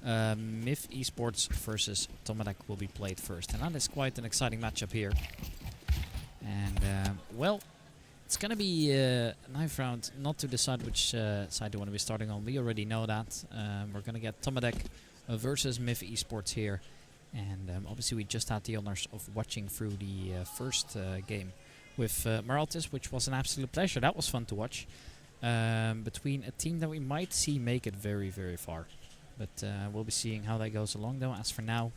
MIF Esports versus Tomadec will be played first. And that is quite an exciting matchup here. And, well, it's going to be a knife round, not to decide which side you want to be starting on. We already know that. We're going to get Tomadec versus MIF Esports here. And obviously we just had the honors of watching through the first game with Maraltis, which was an absolute pleasure. That was fun to watch. Between a team that we might see make it very, very far. But we'll be seeing how that goes along though. As for now,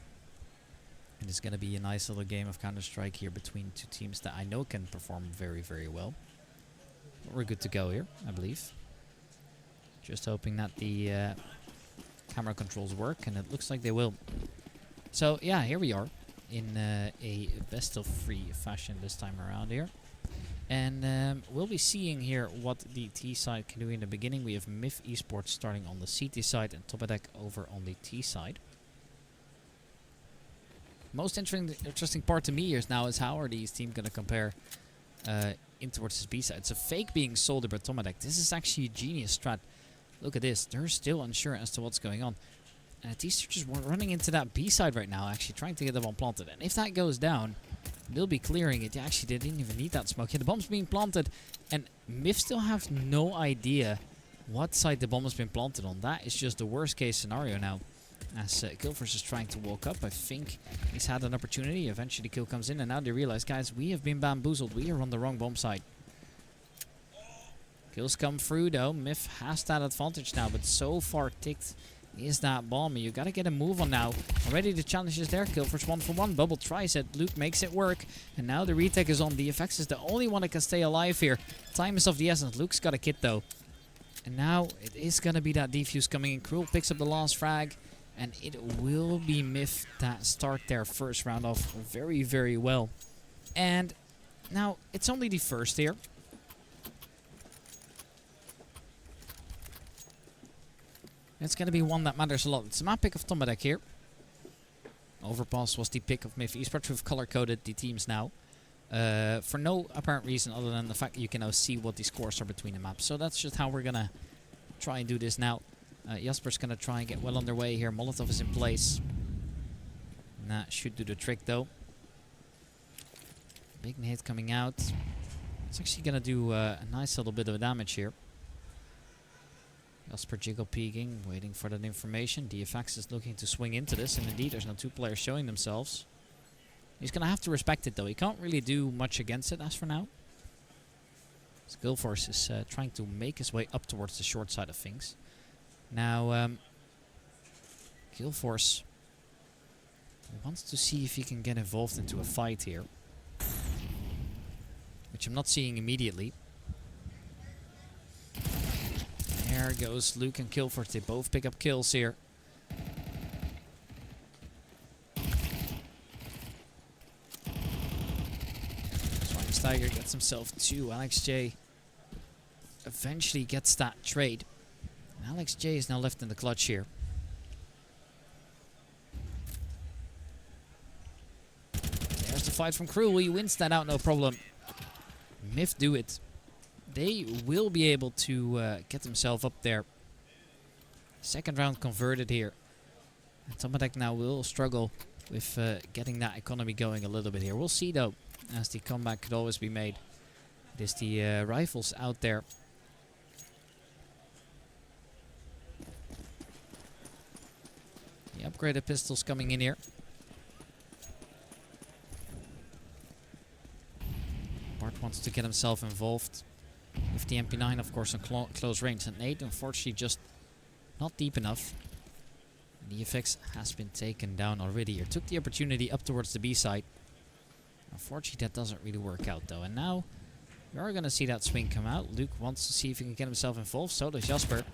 it is going to be a nice little game of Counter-Strike here between two teams that I know can perform very, very well. But we're good to go here, I believe. Just hoping that the camera controls work, and it looks like they will. So yeah, here we are in a best of 3 fashion this time around here. And we'll be seeing here what the T side can do in the beginning. We have MIF Esports starting on the CT side and Tomadec over on the T side. Most interesting part to me is now is how are these teams going to compare in towards this B side. It's a fake being sold by Tomadec. This is actually a genius strat. Look at this. They're still unsure as to what's going on. And these are just running into that B side right now, actually trying to get the bomb planted. And if that goes down, they'll be clearing it. Actually, they didn't even need that smoke. Yeah, the bomb's being planted. And MIF still have no idea what side the bomb has been planted on. That is just the worst case scenario now. As Killforce is trying to walk up. I think he's had an opportunity. Eventually the kill comes in. And now they realize, guys, we have been bamboozled. We are on the wrong bomb side. Kills come through, though. MIF has that advantage now. But so far ticked is that bomb. You got to get a move on now. Already the challenge is there. Killforce 1-for-1. Bubble tries it. Luke makes it work. And now the retake is on. DFX is the only one that can stay alive here. Time is of the essence. Luke's got a kit, though. And now it is going to be that defuse coming in. Cruel picks up the last frag. And it will be MIF that start their first round off very, very well. And now it's only the first here. It's going to be one that matters a lot. It's a map pick of Tomadec here. Overpass was the pick of MIF Esports. We've color-coded the teams now. For no apparent reason other than the fact that you can now see what the scores are between the maps. So that's just how we're going to try and do this now. Jasper's going to try and get well underway here. Molotov is in place. And that should do the trick, though. Big nade coming out. It's actually going to do a nice little bit of damage here. Jasper jiggle peeking, waiting for that information. DFX is looking to swing into this. And indeed, there's no 2 players showing themselves. He's going to have to respect it, though. He can't really do much against it as for now. Skillforce is trying to make his way up towards the short side of things. Now, Killforce wants to see if he can get involved into a fight here. Which I'm not seeing immediately. There goes Luke and Killforce. They both pick up kills here. Schweinsteiger gets himself 2. Alex J eventually gets that trade. Alex J is now left in the clutch here. There's the fight from Cruel. He wins that out, no problem. MIF do it. They will be able to get themselves up there. Second round converted here. And Tomadec now will struggle with getting that economy going a little bit here. We'll see, though, as the comeback could always be made. It is the rifles out there. The upgraded pistols coming in here. Bart wants to get himself involved with the MP9, of course, on close range. And nade, unfortunately, just not deep enough. The FX has been taken down already here. Took the opportunity up towards the B side. Unfortunately, that doesn't really work out, though. And now we are going to see that swing come out. Luke wants to see if he can get himself involved. So does Jasper.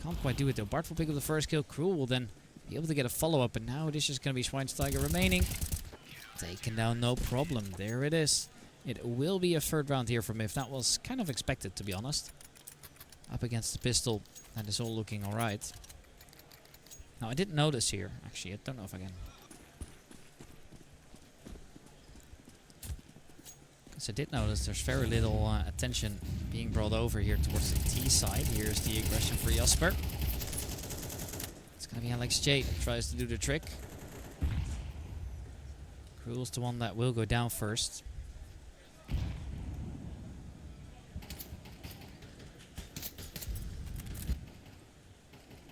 Can't quite do it, though. Bart will pick up the first kill. Cruel will then be able to get a follow-up. And now it is just going to be Schweinsteiger remaining. Taken down, no problem. There it is. It will be a third round here for MIF. That was kind of expected, to be honest. Up against the pistol. That is all looking alright. Now, I didn't notice here. Actually, I don't know if I can. Because I did notice there's very little attention being brought over here towards the T side. Here's the aggression for Jasper. It's going gonna be Alex J that tries to do the trick. Cruel's the one that will go down first.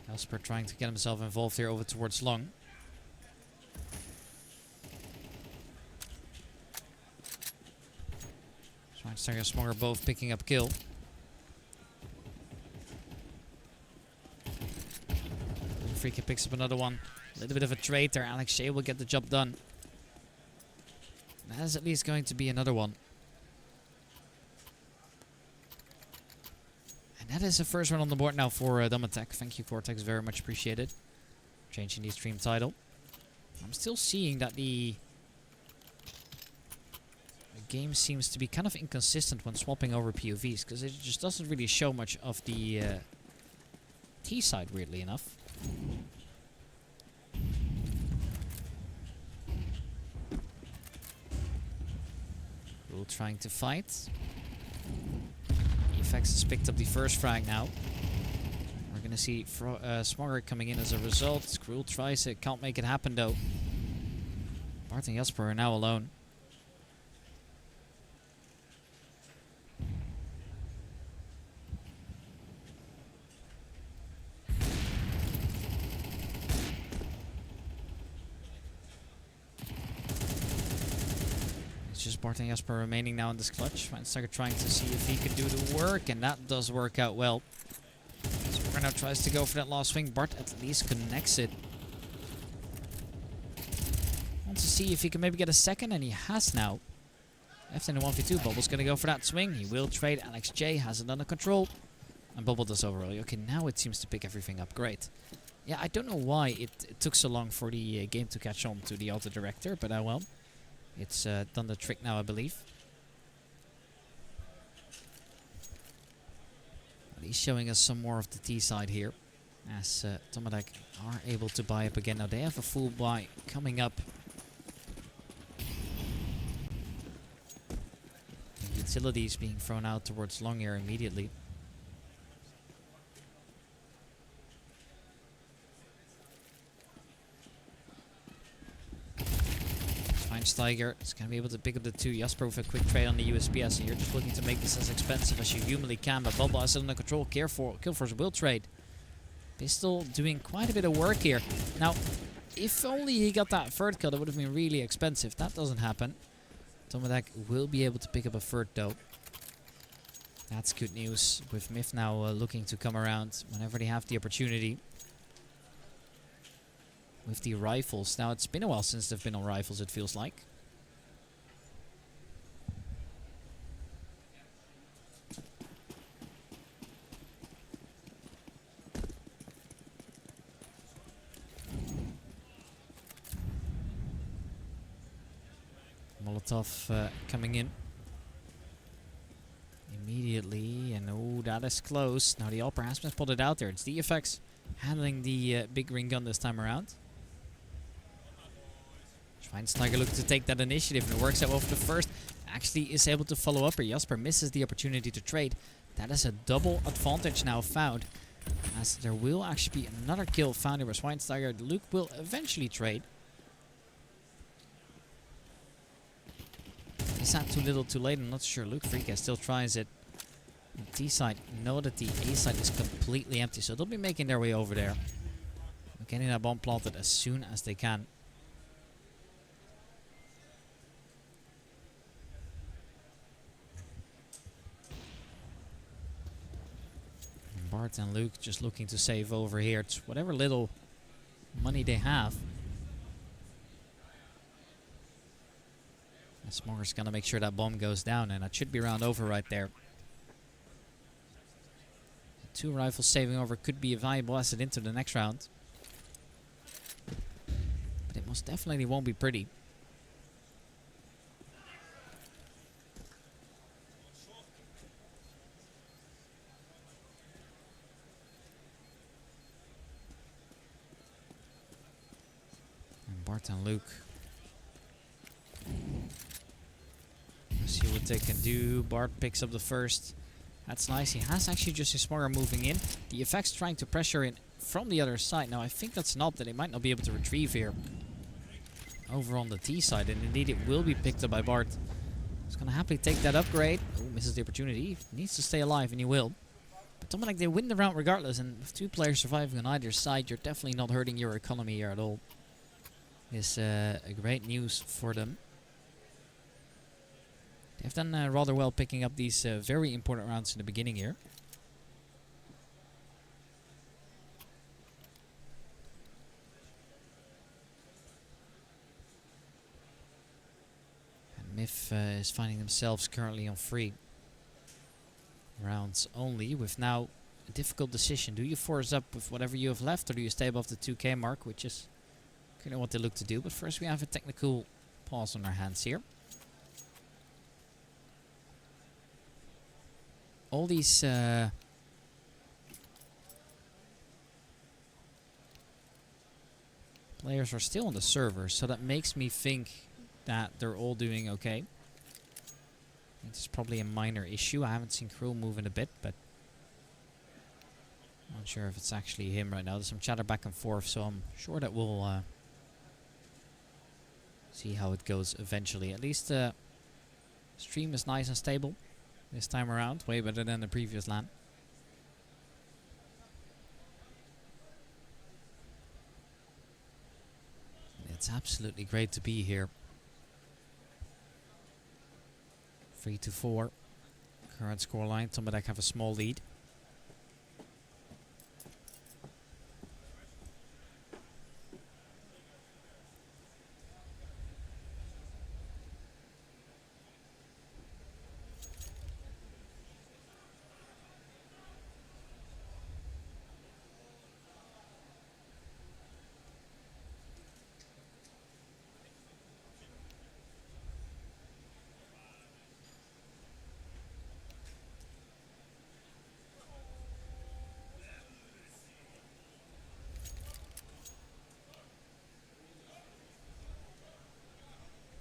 Jasper trying to get himself involved here over towards long. Schweinsteiger and Smonger both picking up kill. Freaky picks up another one. A little bit of a trade there. Alex Shea will get the job done. That is at least going to be another one. And that is the first one on the board now for Tomadec. Thank you, Cortex. Very much appreciated. Changing the stream title. I'm still seeing that the game seems to be kind of inconsistent when swapping over POVs, because it just doesn't really show much of the T side, weirdly enough. Rule trying to fight. EFX has picked up the first frag now. We're going to see Smonger coming in as a result. Skrull tries it, can't make it happen though. Bart and Jasper are now alone. Just Bart and Jasper remaining now in this clutch. Schweinsteiger trying to see if he could do the work, and that does work out well. Smonger now tries to go for that last swing. Bart at least connects it. Wants to see if he can maybe get a second, and he has now. Left in the 1v2. Bubble's going to go for that swing. He will trade. Alex J has it under control. And Bubble does overall. Okay, now it seems to pick everything up. Great. Yeah, I don't know why it took so long for the game to catch on to the auto director, but well. It's done the trick now, I believe. But he's showing us some more of the T side here, as Tomadec are able to buy up again. Now they have a full buy coming up. And utilities being thrown out towards long here immediately. Schweinsteiger is going to be able to pick up the two. Jasper with a quick trade on the USPS, and you're just looking to make this as expensive as you humanly can, but Bubble has it under control. Killforce will trade. Pistol doing quite a bit of work here. Now, if only he got that third kill, that would have been really expensive. That doesn't happen. Tomadec will be able to pick up a third though. That's good news, with Myth now looking to come around whenever they have the opportunity. With the rifles. Now, it's been a while since they've been on rifles, it feels like. Molotov coming in. Immediately, and oh, that is close. Now, the Alper has been spotted out there. It's the effects handling the big ring gun this time around. Schweinsteiger looking to take that initiative, and it works out well for the first. Actually is able to follow up, or Jasper misses the opportunity to trade. That is a double advantage now found, as there will actually be another kill found here by Schweinsteiger. Luke will eventually trade. Is that too little too late? I'm not sure. Luke Freaka still tries it. The T side know that the A side is completely empty, so they'll be making their way over there. Getting that bomb planted as soon as they can. Bart and Luke just looking to save over here. It's whatever little money they have. Smonger's gonna make sure that bomb goes down, and that should be round over right there. Two rifles saving over could be a valuable asset into the next round. But it most definitely won't be pretty. Bart and Luke. Let's see what they can do. Bart picks up the first. That's nice. He has actually just his Smonger moving in. The effects trying to pressure in from the other side. Now I think that's an op that they might not be able to retrieve here. Over on the T side, and indeed it will be picked up by Bart. He's gonna happily take that upgrade. Oh, misses the opportunity. He needs to stay alive, and he will. But Tomadec, they win the round regardless, and with 2 players surviving on either side, you're definitely not hurting your economy here at all. It's a great news for them. They've done rather well picking up these very important rounds in the beginning here. Myth is finding themselves currently on 3 rounds only, with now a difficult decision. Do you force up with whatever you have left, or do you stay above the 2k mark, which is kind of what they look to do. But first we have a technical pause on our hands here. All these players are still on the server, so that makes me think that they're all doing okay. It's probably a minor issue. I haven't seen Cruel move in a bit, but I'm not sure if it's actually him right now. There's some chatter back and forth, so I'm sure that we'll see how it goes eventually. At least the stream is nice and stable this time around, way better than the previous LAN. It's absolutely great to be here. 3-4. Current scoreline. Tomadec have a small lead.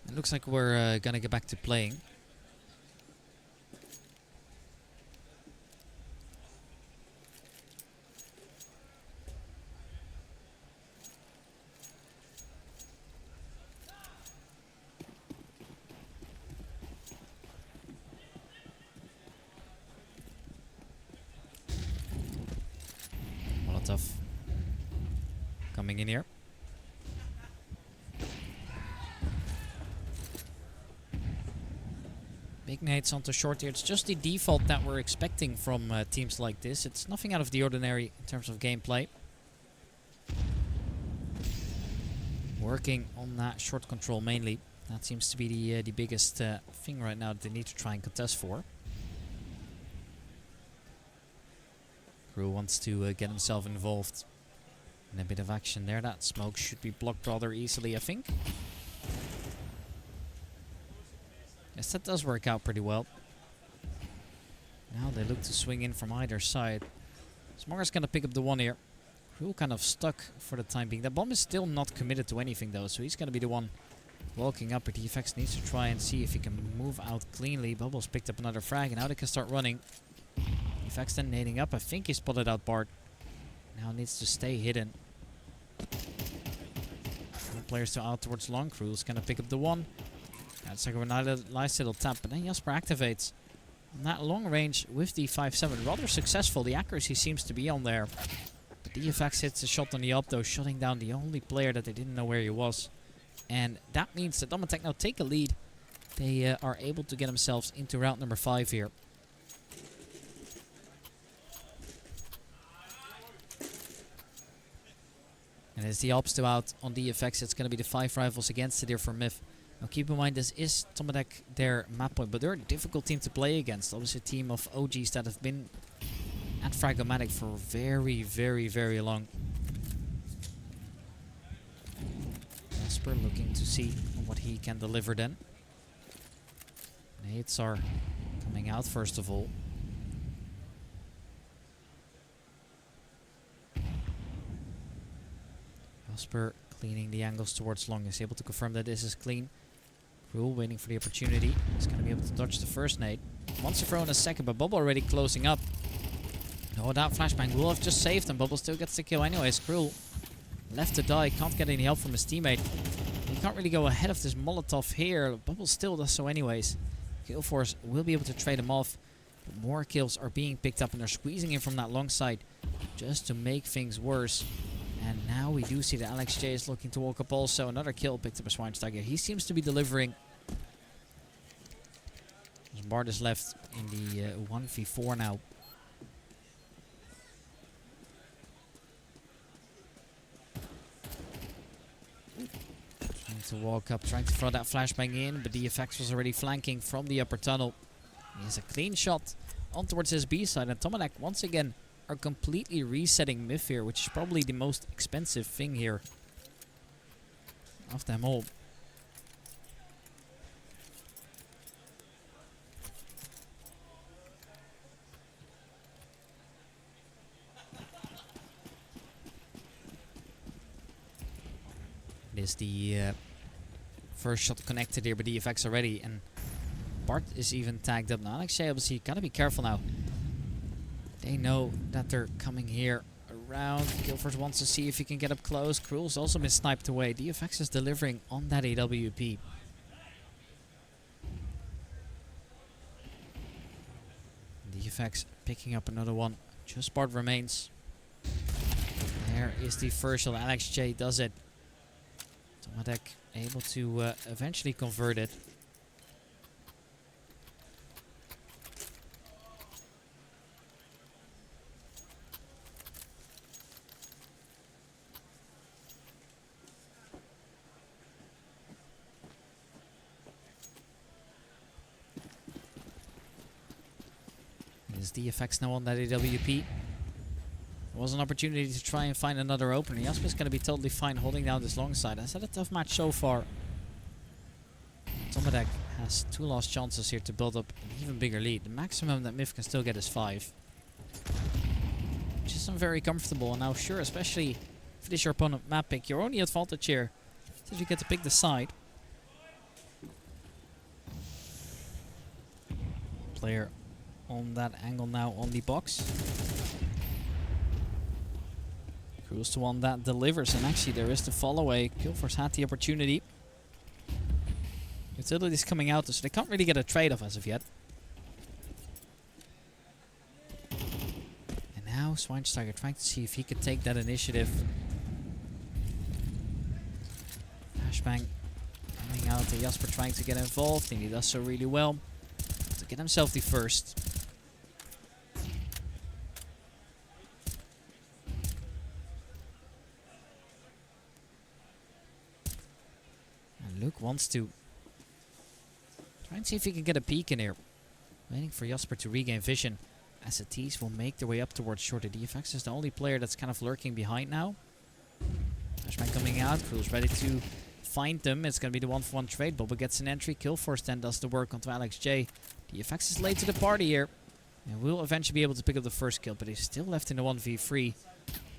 It looks like we're gonna get back to playing. Molotov coming in here. Big nades onto short here. It's just the default that we're expecting from teams like this. It's nothing out of the ordinary in terms of gameplay. Working on that short control mainly. That seems to be the biggest thing right now that they need to try and contest for. Crew wants to get himself involved in a bit of action there. That smoke should be blocked rather easily, I think. Yes, that does work out pretty well. Now they look to swing in from either side. Smarter's gonna pick up the one here. Crew kind of stuck for the time being. That bomb is still not committed to anything though, so he's gonna be the one walking up. But the effects needs to try and see if he can move out cleanly. Bubbles picked up another frag, and now they can start running. Effects then nading up. I think he spotted out Bart. Now needs to stay hidden. Players to out towards long. Crew's gonna pick up the one. That's like a nice little tap, but then Jasper activates on that long range with the 5-7. Rather successful. The accuracy seems to be on there. But DFX hits a shot on the up though, shutting down the only player that they didn't know where he was. And that means that Tomadec now take a lead. They are able to get themselves into round number 5 here. And as the ops to out on DFX, it's going to be the 5 rifles against it here for Myth. Now keep in mind, this is Tomadec, their map point, but they're a difficult team to play against. Obviously a team of OGs that have been at Frag-o-Matic for very, very, very long. Jasper looking to see what he can deliver then. Nades are coming out first of all. Jasper cleaning the angles towards long. Is able to confirm that this is clean. Cruel waiting for the opportunity. He's going to be able to dodge the first nade. Wants to throw in a second, but Bubble already closing up. Oh, that flashbang will have just saved him. Bubble still gets the kill anyways. Cruel left to die. Can't get any help from his teammate. He can't really go ahead of this Molotov here. Bubble still does so anyways. Killforce will be able to trade him off. But more kills are being picked up and they're squeezing in from that long side just to make things worse. And now we do see that Alex J is looking to walk up also. Another kill picked up by Schweinsteiger. He seems to be delivering. Bart is left in the 1v4 now. Trying to walk up, trying to throw that flashbang in, but DFX was already flanking from the upper tunnel. He has a clean shot on towards his B side, and Tomadec once again are completely resetting mid here, which is probably the most expensive thing here of them all. It is the first shot connected here by DFX already, and Bart is even tagged up now. Alex J obviously gotta be careful now. They know that they're coming here around. Killforce wants to see if he can get up close. Cruel's also been sniped away. DFX is delivering on that AWP. DFX picking up another one. Just Bart remains. There is the first shot. Alex J does it. Tomadec able to eventually convert it. Is DFX now on that AWP? There was an opportunity to try and find another opener. Jasper's going to be totally fine holding down this long side. Has had a tough match so far. Tomadec has 2 lost chances here to build up an even bigger lead. The maximum that Mif can still get is 5. Which isn't very comfortable. And now sure, especially if it is your opponent map pick, you're only advantage here since you get to pick the side. Player on that angle now on the box. Cruise to one that delivers, and actually there is the follow away. Killforce had the opportunity. Utility's coming out, so they can't really get a trade-off as of yet. And now Schweinsteiger trying to see if he could take that initiative. Flashbang coming out, Jasper trying to get involved, and he does so really well to get himself the first. Luke wants to try and see if he can get a peek in here. Waiting for Jasper to regain vision as the T's will make their way up towards short. The DFX is the only player that's kind of lurking behind now. Flashbang coming out. Cruel's ready to find them. It's going to be the 1-for-1 trade. Bubba gets an entry. Killforce then does the work onto Alex J. DFX is late to the party here. And will eventually be able to pick up the first kill, but he's still left in the 1v3.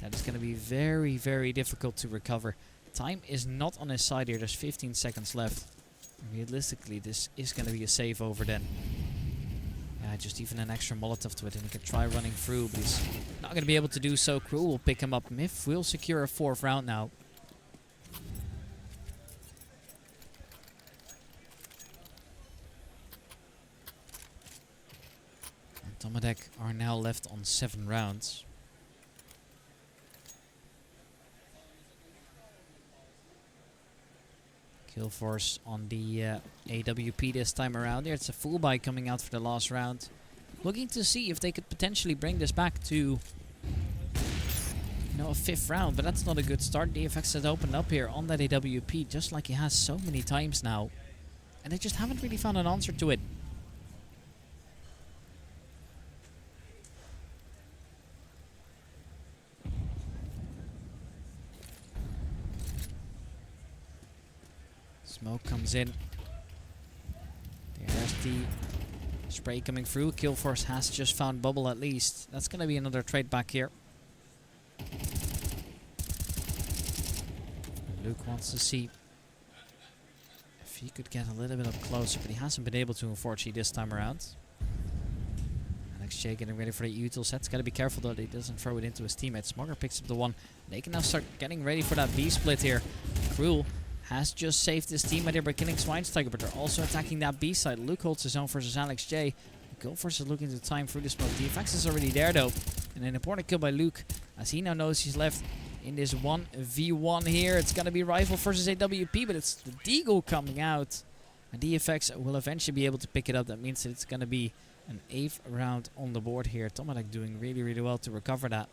That is going to be very, very difficult to recover. Time is not on his side here. There's 15 seconds left. Realistically, this is going to be a save over then. Yeah, just even an extra Molotov to it, and he can try running through, but he's not going to be able to do so. Cruel will pick him up. Mif will secure a 4th round now. And Tomadec are now left on 7 rounds. Killforce on the AWP this time around. There, it's a full buy coming out for the last round. Looking to see if they could potentially bring this back to, a 5th round, but that's not a good start. DFX has opened up here on that AWP just like he has so many times now. And they just haven't really found an answer to it. Smoke comes in. There's the spray coming through. Killforce has just found Bubble at least. That's going to be another trade back here. Luke wants to see if he could get a little bit up closer, but he hasn't been able to, unfortunately, this time around. Alex AlexJ getting ready for the util set. Gotta be careful though that he doesn't throw it into his teammate. Smogger picks up the one. They can now start getting ready for that B split here. Cruel has just saved his teammate here by killing Schweinsteiger, but they're also attacking that B side. Luke holds his own versus AlexJ. Goldforce is looking to time through the smoke. The effects is already there though. And an important kill by Luke, as he now knows he's left in this 1v1 here. It's gonna be Rifle versus AWP, but it's the Deagle coming out. And the effects will eventually be able to pick it up. That means that it's gonna be an 8th round on the board here. Tomadec doing really, really well to recover that.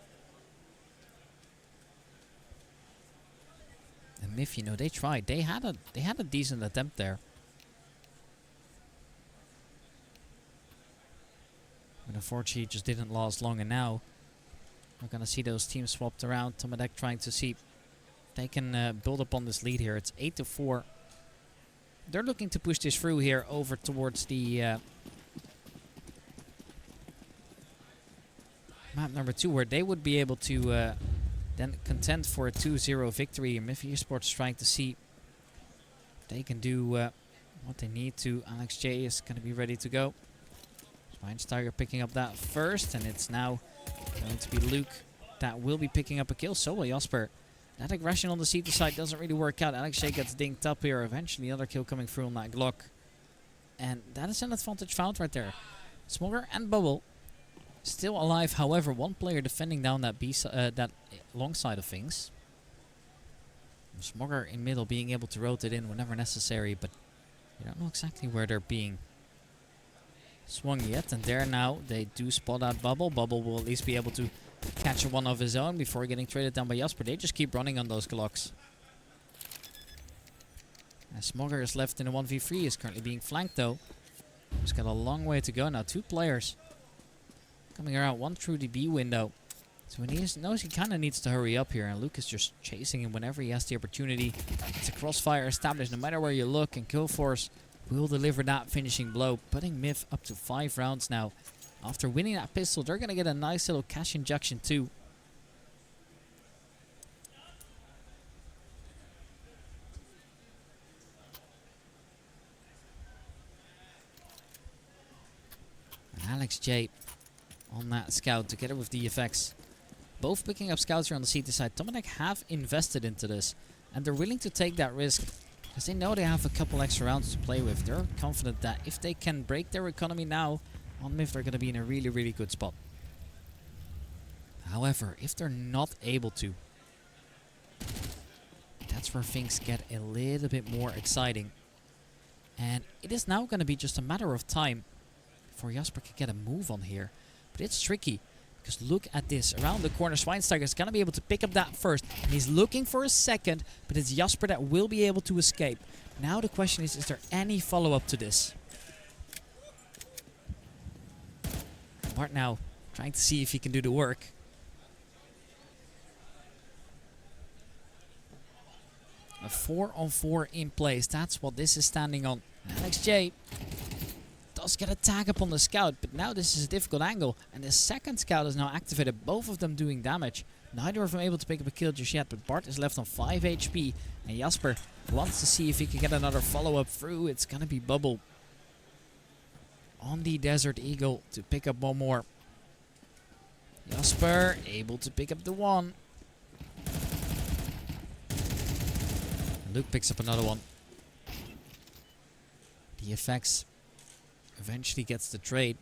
And Myth, you know, they tried. They had a decent attempt there. But unfortunately, it just didn't last long. And now we're gonna see those teams swapped around. Tomadec trying to see if they can build up on this lead here. It's 8-4. They're looking to push this through here over towards the map number 2, where they would be able to then contend for a 2-0 victory. And Myth Esports trying to see if they can do what they need to. AlexJ is going to be ready to go. Schweinsteiger picking up that first, and it's now going to be Luke that will be picking up a kill. So will Jasper. That aggression on the CT side doesn't really work out. AlexJ gets dinged up here. Eventually another kill coming through on that Glock. And that is an advantage found right there. Smogger and Bubble still alive. However, one player defending down that that long side of things. Smogger in middle being able to rotate in whenever necessary, but you don't know exactly where they're being swung yet. And there now they do spot out Bubble. Bubble will at least be able to catch one of his own before getting traded down by Jasper. They just keep running on those Glocks. As Smogger is left in a 1v3, is currently being flanked though. He's got a long way to go now. 2 players coming around, one through the B window. So he knows he kind of needs to hurry up here, and Luke is just chasing him whenever he has the opportunity. It's a crossfire established no matter where you look, and Killforce will deliver that finishing blow, putting Myth up to 5 rounds now. After winning that pistol, they're going to get a nice little cash injection too. And AlexJ on that scout together with the effects. Both picking up scouts here on the CT side. Tomadec have invested into this, and they're willing to take that risk because they know they have a couple extra rounds to play with. They're confident that if they can break their economy now on Myth, they're going to be in a really, really good spot. However, if they're not able to, that's where things get a little bit more exciting. And it is now going to be just a matter of time before Jasper can get a move on here. But it's tricky, because look at this. Around the corner, Schweinsteiger is going to be able to pick up that first. And he's looking for a second, but it's Jasper that will be able to escape. Now the question is there any follow-up to this? Bart now trying to see if he can do the work. A 4-on-4 in place. That's what this is standing on. AlexJ does get a tag up on the scout, but now this is a difficult angle. And the second scout is now activated. Both of them doing damage. Neither of them able to pick up a kill just yet, but Bart is left on 5 HP. And Jasper wants to see if he can get another follow-up through. It's going to be Bubble on the Desert Eagle to pick up one more. Jasper able to pick up the one. Luke picks up another one. The effects eventually gets the trade.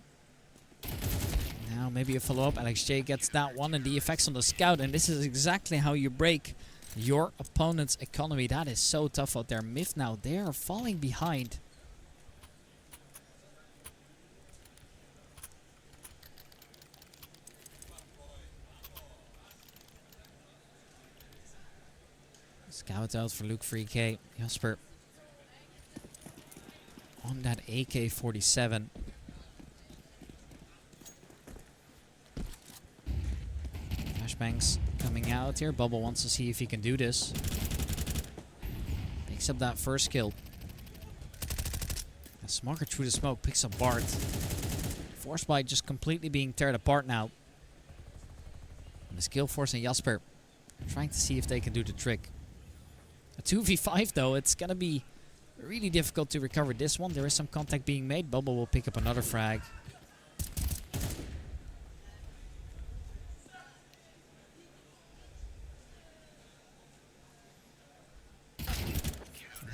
Now maybe a follow-up. AlexJ gets that one, and the effects on the scout. And this is exactly how you break your opponent's economy. That is so tough out there. Myth now, they are falling behind. Scout out for Luke 3K. Jasper on that AK-47. Flashbangs coming out here. Bubble wants to see if he can do this. Picks up that first kill. Smogger through the smoke picks up Bart. Force by just completely being teared apart now. And the skill force and Jasper trying to see if they can do the trick. A 2v5 though, it's gonna be really difficult to recover this one. There is some contact being made. Bubble will pick up another frag.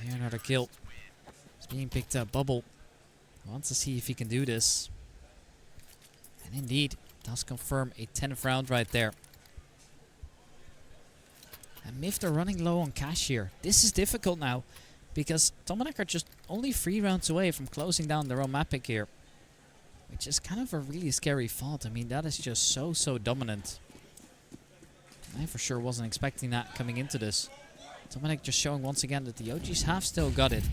Here, another kill. It's being picked up. Bubble wants to see if he can do this. And indeed, does confirm a 10th round right there. And Myth are running low on cash here. This is difficult now, because Tomadec are just only 3 rounds away from closing down their own map pick here. Which is kind of a really scary thought. I mean, that is just so dominant. I for sure wasn't expecting that coming into this. Tomadec just showing once again that the OGs have still got it.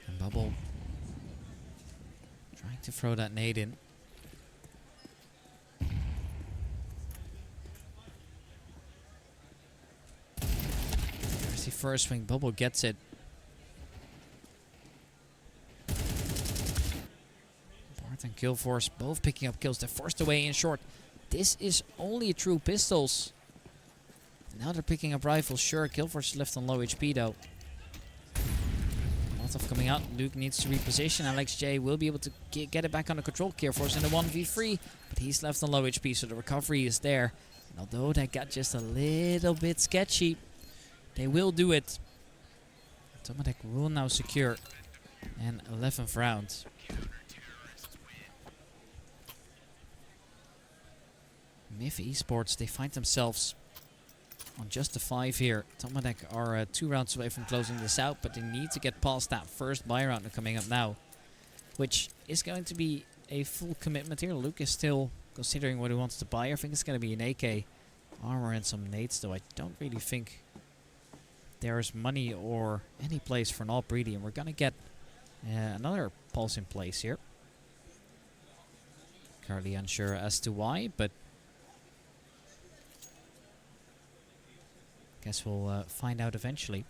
And Bubble trying to throw that nade in. There's the first swing. Bubble gets it. Bart and Killforce both picking up kills. They're forced away in short. This is only true pistols. Now they're picking up rifles. Sure, Killforce is left on low HP though. Molotov coming out. Luke needs to reposition. Alex J will be able to get it back under control. Killforce in the 1v3, but he's left on low HP, so the recovery is there. And although that got just a little bit sketchy, they will do it. Tomadec will now secure an 11th round. Myth Esports, they find themselves on just a 5 here. Tomadec are 2 rounds away from closing this out, but they need to get past that first buy round coming up now, which is going to be a full commitment here. Luke is still considering what he wants to buy. I think it's going to be an AK, armor, and some nades, though I don't really think there's money or any place for an all breedy, and we're going to get another pulse in place here. Currently unsure as to why, but guess we'll find out eventually.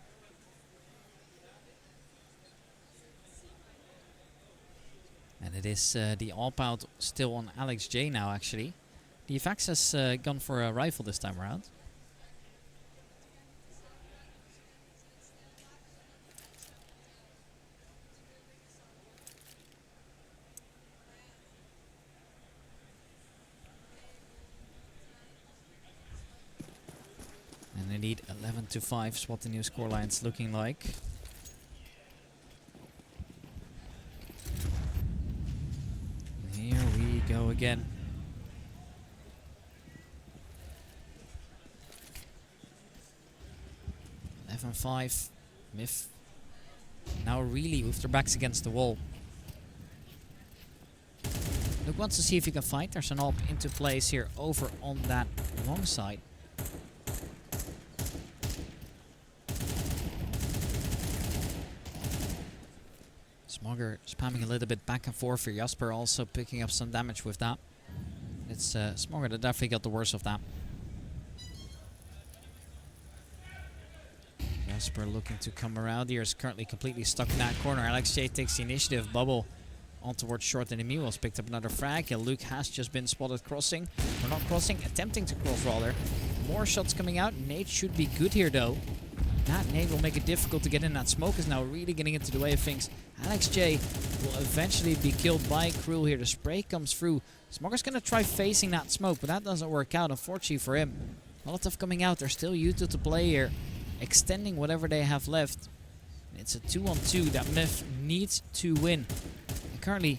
And it is the all-out still on Alex J now, actually. The FX has gone for a rifle this time around. And indeed, 11-5 is what the new scoreline's looking like. And here we go again. Myth now really with their backs against the wall. Luke wants to see if he can fight. There's an AWP into place here over on that long side. Smogger spamming a little bit back and forth for Jasper, also picking up some damage with that. It's Smogger that definitely got the worst of that. Jasper looking to come around here, is currently completely stuck in that corner. Alex J takes the initiative. Bubble on towards short and Emil has picked up another frag. Luke has just been spotted crossing. Or not crossing, attempting to cross rather. More shots coming out. Nade should be good here though. That nade will make it difficult to get in. That smoke is now really getting into the way of things. Alex J will eventually be killed by Cruel here. The spray comes through. Smogger's going to try facing that smoke, but that doesn't work out, unfortunately for him. Molotov coming out. There's still Yuto to play here, extending whatever they have left. It's a 2-on-2 that Myth needs to win. And currently,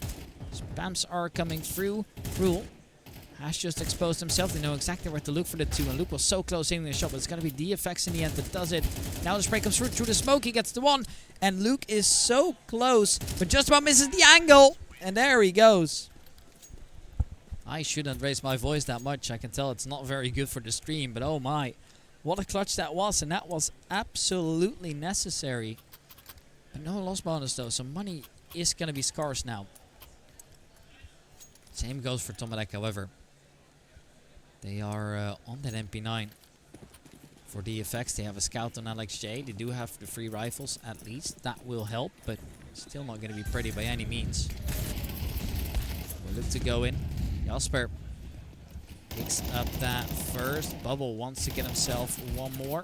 spams are coming through. Cruel has just exposed himself. They know exactly where to look for the 2. And Luke was so close aiming the shot, but it's going to be DFX in the end that does it. Now the spray comes through the smoke. He gets the 1. And Luke is so close, but just about misses the angle. And there he goes. I shouldn't raise my voice that much. I can tell it's not very good for the stream, but oh my. What a clutch that was, and that was absolutely necessary. But no loss bonus though, so money is going to be scarce now. Same goes for Tomadec, however. They are on that MP9. For the effects, they have a scout on Alex J. They do have the 3 rifles, at least. That will help, but still not going to be pretty by any means. We'll look to go in. Jasper Picks up that first. Bubble wants to get himself one more.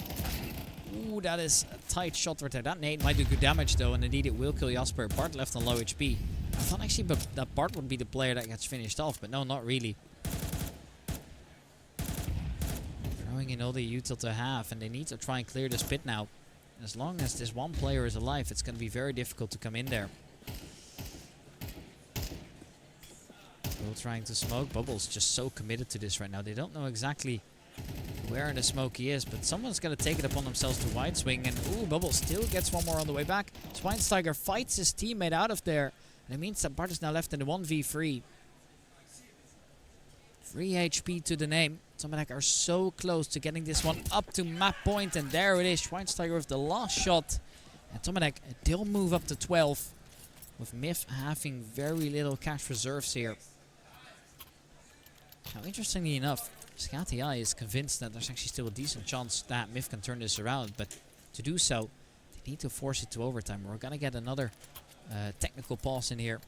Ooh, that is a tight shot right there. That nade might do good damage though, and indeed it will kill Jasper. Bart left on low HP. I thought actually that Bart would be the player that gets finished off, but no, not really. Throwing in all the util to have, and they need to try and clear this pit now. As long as this one player is alive, it's going to be very difficult to come in there. Still trying to smoke. Bubble's just so committed to this right now. They don't know exactly where in the smoke he is, but someone's going to take it upon themselves to wide swing. And ooh, Bubble still gets one more on the way back. Schweinsteiger fights his teammate out of there. And it means that Bart is now left in the 1v3. 3 HP to the name. Tomadec are so close to getting this one up to map point, and there it is. Schweinsteiger with the last shot. And Tomadec, they'll move up to 12. With Myth having very little cash reserves here. Now, interestingly enough, SCATI is convinced that there's actually still a decent chance that Myth can turn this around. But to do so, they need to force it to overtime. We're going to get another technical pause in here.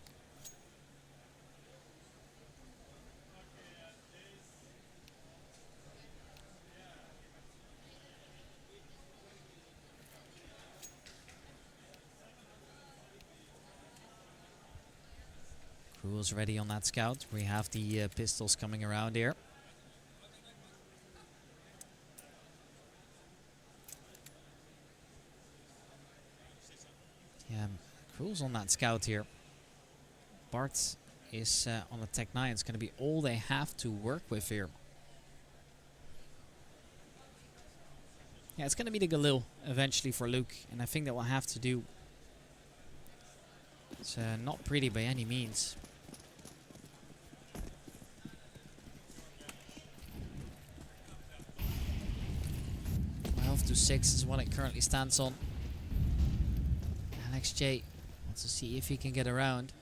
Cruel's ready on that scout. We have the pistols coming around here. Yeah, Cruel's on that scout here. Bart is on a Tech 9. It's going to be all they have to work with here. Yeah, it's going to be the Galil eventually for Luke, and I think that we'll have to do. It's not pretty by any means. 12-6 is what it currently stands on. Alex J wants to see if he can get around.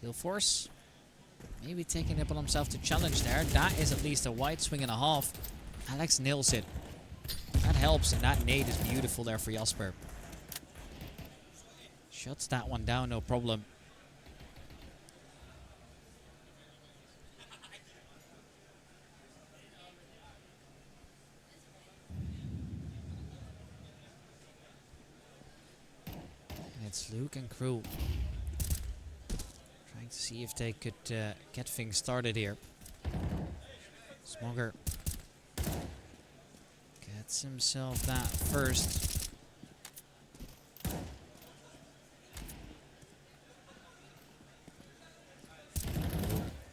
Kill force. Maybe taking it upon himself to challenge there. That is at least a wide swing and a half. Alex nails it. That helps, and that nade is beautiful there for Jasper. Shuts that one down, no problem. It's Luke and Crew trying to see if they could get things started here. Smogger gets himself that first.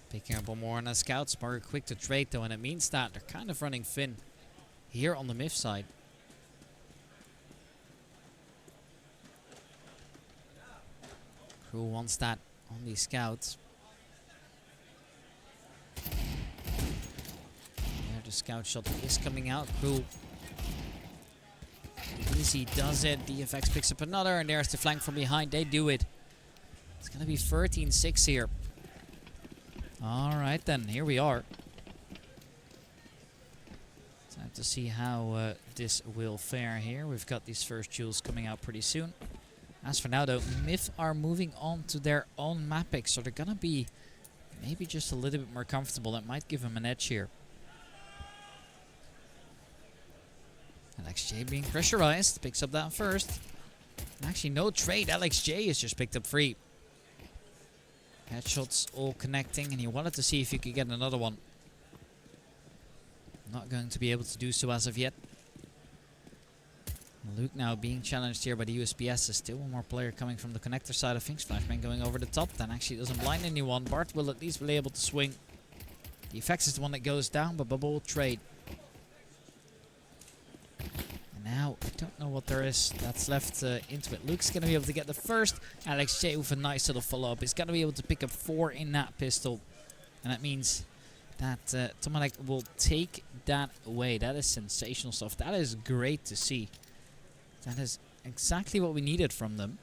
Picking up one more on a scout. Smogger quick to trade though, and it means that they're kind of running thin here on the Myth side. Who wants that on the scouts? There, the scout shot is coming out. Cool. Easy does it. DFX picks up another, and there's the flank from behind. They do it. It's gonna be 13-6 here. Alright then, here we are. Time to see how this will fare here. We've got these first jewels coming out pretty soon. As for now though, Myth are moving on to their own map pick, so they're gonna be maybe just a little bit more comfortable. That might give them an edge here. Alex J being pressurized, picks up that first. And actually no trade, Alex J is just picked up free. Headshots all connecting, and he wanted to see if he could get another one. Not going to be able to do so as of yet. Luke now being challenged here by the USPS. There's still one more player coming from the connector side of things. Flashbang going over the top. That actually doesn't blind anyone. Bart will at least be able to swing. The effects is the one that goes down, but Bubble will trade. And now, I don't know what there is that's left into it. Luke's going to be able to get the first. Alex J with a nice little follow-up. He's going to be able to pick up 4 in that pistol. And that means that Tomadec will take that away. That is sensational stuff. That is great to see. That is exactly what we needed from them.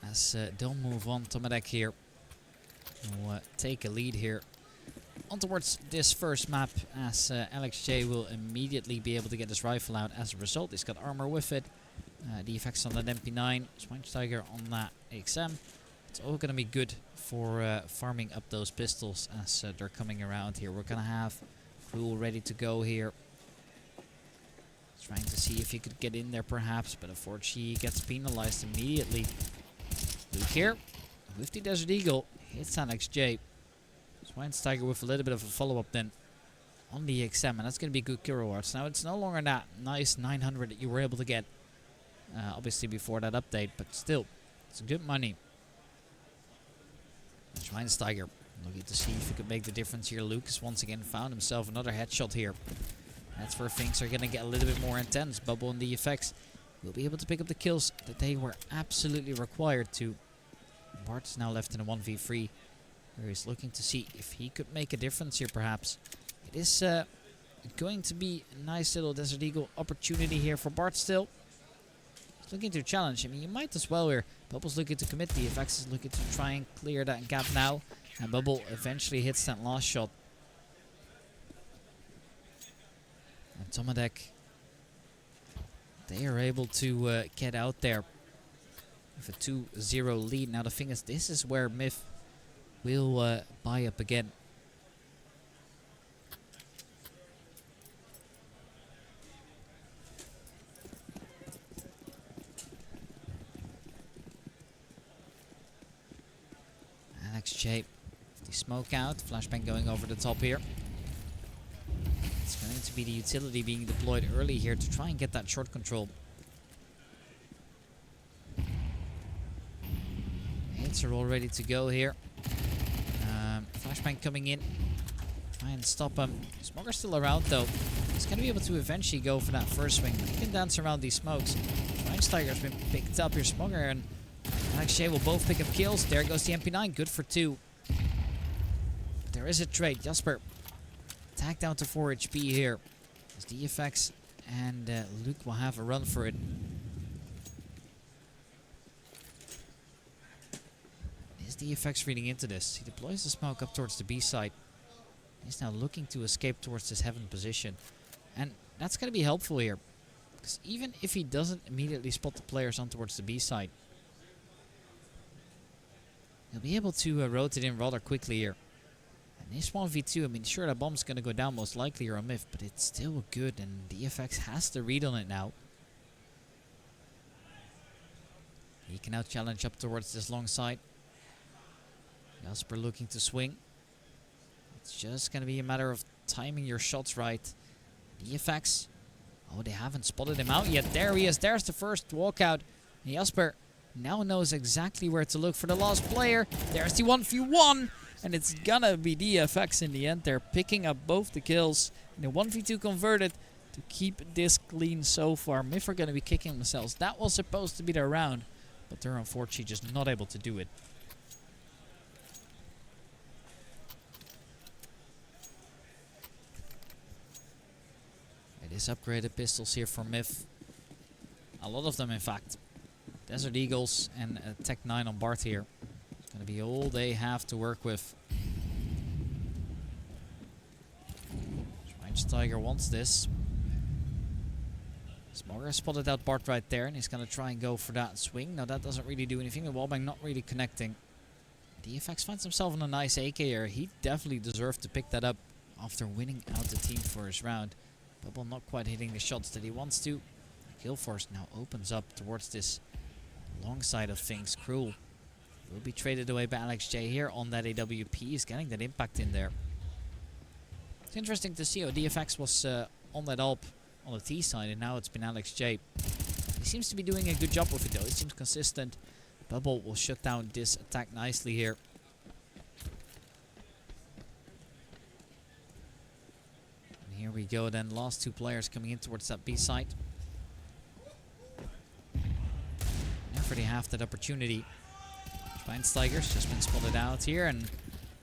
As they'll move on, Tomadec here will take a lead here on towards this first map, as Alex J will immediately be able to get his rifle out. As a result, he's got armor with it. The effects on that MP9, Schweinsteiger on that XM. It's all going to be good for farming up those pistols as they're coming around here. We're going to have Cruel ready to go here. Trying to see if he could get in there perhaps, but unfortunately he gets penalized immediately. Luke here with the Desert Eagle hits LXJ. Schweinsteiger with a little bit of a follow-up then on the XM, and that's going to be good kill rewards. Now it's no longer that nice 900 that you were able to get obviously before that update, but still, it's good money. Schweinsteiger looking to see if he could make the difference here. Lucas once again found himself another headshot here. That's where things are going to get a little bit more intense. Bubble and the effects will be able to pick up the kills that they were absolutely required to. Bart is now left in a 1v3, where he's looking to see if he could make a difference here perhaps. It is going to be a nice little Desert Eagle opportunity here for Bart still. He's looking to challenge. I mean, you might as well here. Bubble's looking to commit. The effects is looking to try and clear that gap now. And Bubble eventually hits that last shot. And Tomadec, they are able to get out there with a 2-0 lead. Now the thing is, this is where Myth will buy up again. LXJ, the smoke out, flashbang going over the top here. It's going to be the utility being deployed early here to try and get that short control. Hits are all ready to go here. Flashbang coming in. Try and stop him. Smoker's still around though. He's going to be able to eventually go for that first swing. He can dance around these smokes. Schweinsteiger's been picked up here. Smoker and LXJ will both pick up kills. There goes the MP9. Good for 2. But there is a trade. Jasper tagged down to 4 HP here. As the effects and Luke will have a run for it. Is the effects reading into this? He deploys the smoke up towards the B side. He's now looking to escape towards this heaven position. And that's going to be helpful here. Because even if he doesn't immediately spot the players on towards the B side, he'll be able to rotate in rather quickly here. And this 1v2, I mean, sure, that bomb's going to go down most likely or a myth, but it's still good, and DFX has the read on it now. He can now challenge up towards this long side. Jasper looking to swing. It's just going to be a matter of timing your shots right. DFX. Oh, they haven't spotted him out yet. There he is. There's the first walkout. Jasper now knows exactly where to look for the last player. There's the 1v1. And it's gonna be DFX in the end. They're picking up both the kills. And the 1v2 converted to keep this clean so far. Myth are gonna be kicking themselves. That was supposed to be their round, but they're unfortunately just not able to do it. It is upgraded pistols here for Myth. A lot of them, in fact. Desert Eagles and Tech 9 on Bart here. It's going to be all they have to work with. Schweinsteiger wants this. Smoker spotted out Bart right there, and he's going to try and go for that swing. Now that doesn't really do anything. The wallbang not really connecting. DFX finds himself in a nice AK here. He definitely deserved to pick that up after winning out the team for his round. Bubble not quite hitting the shots that he wants to. Kill force now opens up towards this long side of things. Cruel will be traded away by LXJ here on that AWP. He's getting that impact in there. It's interesting to see how DFX was on that AWP on the T side, and now it's been LXJ. He seems to be doing a good job with it though. He seems consistent. Bubble will shut down this attack nicely here. And here we go then. Last 2 players coming in towards that B side. Never they have that opportunity. Schweinsteiger's just been spotted out here, and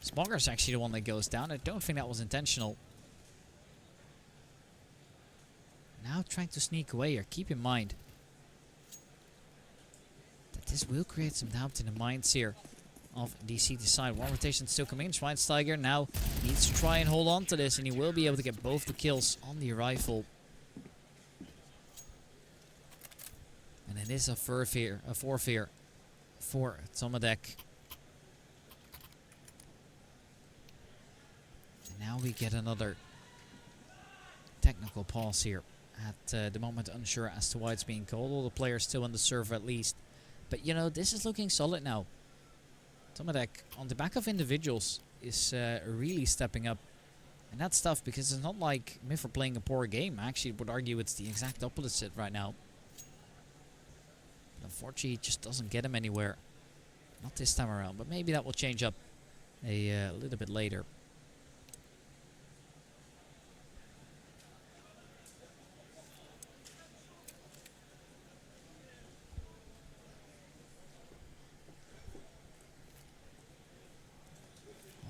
Smoker's actually the one that goes down. I don't think that was intentional. Now trying to sneak away here. Keep in mind that this will create some doubt in the minds here of the CT side. One rotation still coming in. Schweinsteiger now needs to try and hold on to this, and he will be able to get both the kills on the rifle. And it is a 4th here for Tomadec. we get another technical pause here. At the moment, unsure as to why it's being called. All the players still on the server at least. But you know, this is looking solid now. Tomadec, on the back of individuals, is really stepping up. And that's tough because it's not like Myth are playing a poor game. I actually would argue it's the exact opposite right now. But unfortunately, it just doesn't get him anywhere. Not this time around, but maybe that will change up a little bit later.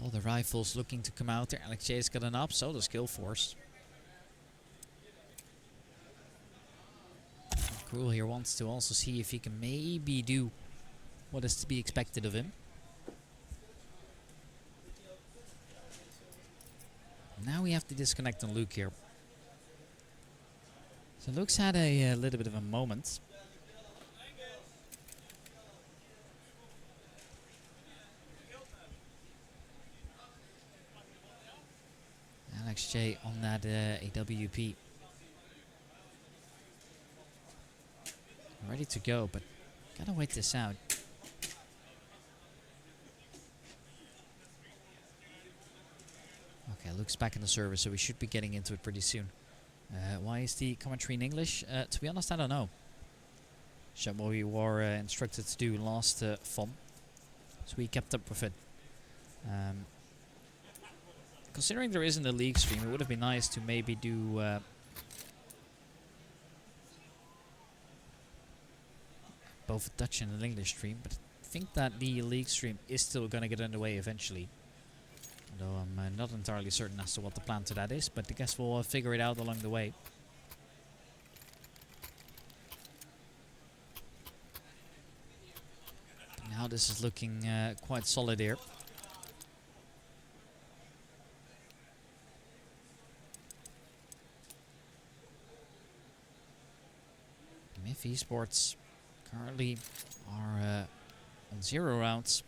All the rifles looking to come out there. Alex J's got an up, so does Skill Force. Cruel here wants to also see if he can maybe do what is to be expected of him. Now we have to disconnect on Luke here. So Luke's had a little bit of a moment. Alex J on that AWP. Ready to go, but gotta wait this out. Okay, Luke's back in the server, so we should be getting into it pretty soon. Why is the commentary in English? To be honest, I don't know. So what we were instructed to do last FOM. So we kept up with it. Considering there isn't a league stream, it would have been nice to maybe do both a Dutch and an English stream, but I think that the league stream is still going to get underway eventually. Although I'm not entirely certain as to what the plan to that is, but I guess we'll figure it out along the way. But now this is looking quite solid here. Myth Esports currently are on 0 rounds.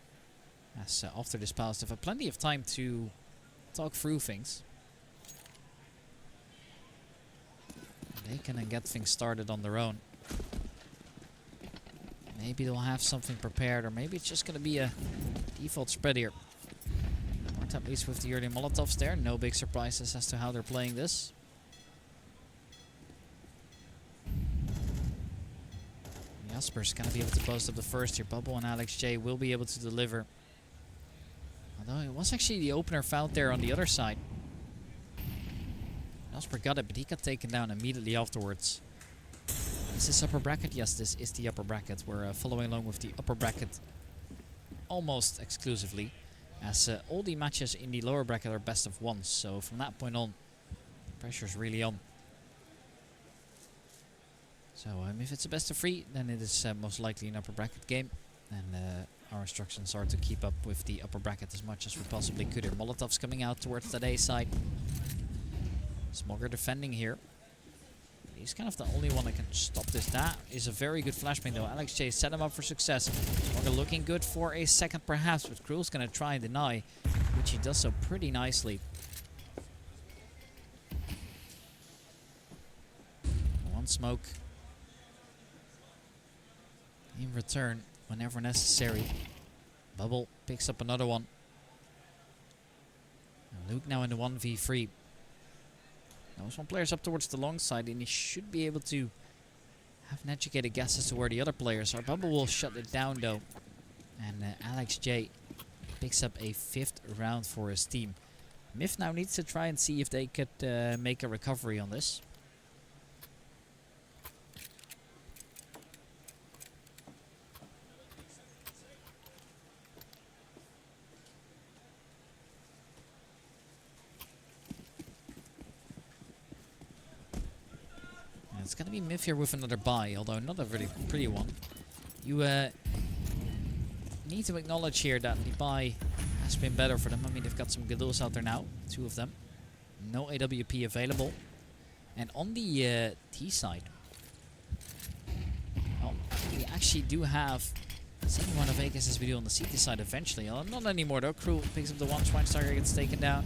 As after this pass, they've had plenty of time to talk through things. They can then get things started on their own. Maybe they'll have something prepared, or maybe it's just going to be a default spread here. Or at least with the early Molotovs there. No big surprises as to how they're playing this. Jasper's going to be able to post up the first here. Bubble and Alex J will be able to deliver. Although it was actually the opener found there on the other side. Jasper got it, but he got taken down immediately afterwards. Is this upper bracket? Yes, this is the upper bracket. We're following along with the upper bracket almost exclusively. As all the matches in the lower bracket are best of ones. So from that point on, the pressure's really on. So if it's a best of 3, then it is most likely an upper bracket game. And our instructions are to keep up with the upper bracket as much as we possibly could here. Molotov's coming out towards that A side. Smogger defending here. He's kind of the only one that can stop this. That is a very good flashbang though. Alex J set him up for success. Smogger looking good for a second perhaps, but Cruel's going to try and deny, which he does so pretty nicely. One smoke. In return, whenever necessary. Bubble picks up another one. And Luke now in the 1v3. Now there's one player's up towards the long side, and he should be able to have an educated guess as to where the other players are. Bubble will shut it down though. And Alex J picks up a 5th round for his team. Myth now needs to try and see if they could make a recovery on this. It's going to be Myth here with another buy, although not a really pretty one. You need to acknowledge here that the buy has been better for them. I mean, they've got some Gaduls out there now, 2 of them. No AWP available. And on the T side, well, we actually do have the same amount of Vegas as we do on the CT side eventually. Not anymore though. Crew picks up the one, Schweinsteiger gets taken down.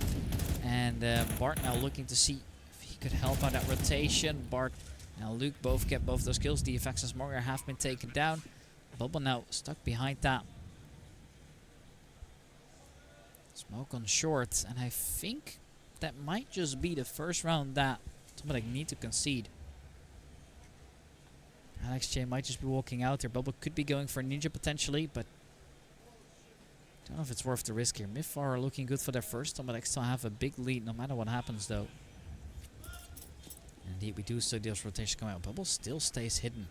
And Bart now looking to see if he could help out that rotation. Bart and Luke both get both those kills. DFX and Smonger have been taken down. Bubble now stuck behind that. Smoke on short, and I think that might just be the first round that Tomadec need to concede. Alex J might just be walking out there. Bubble could be going for a ninja potentially, but don't know if it's worth the risk here. Myth are looking good for their first. Tomadec still have a big lead no matter what happens though. Indeed, we do see those rotations come out. Bubble still stays hidden.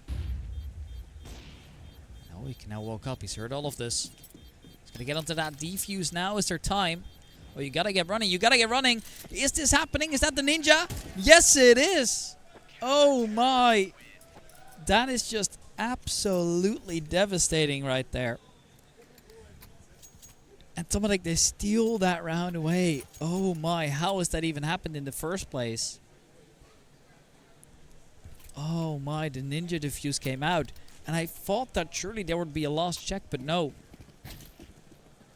Oh, he can now walk up. He's heard all of this. He's going to get onto that defuse now. Is there time? Oh, you got to get running. You got to get running. Is this happening? Is that the ninja? Yes, it is. Oh, my. That is just absolutely devastating right there. And Tomadec, they steal that round away. Oh, my. How has that even happened in the first place? Oh, my. The ninja defuse came out. And I thought that surely there would be a last check, but no.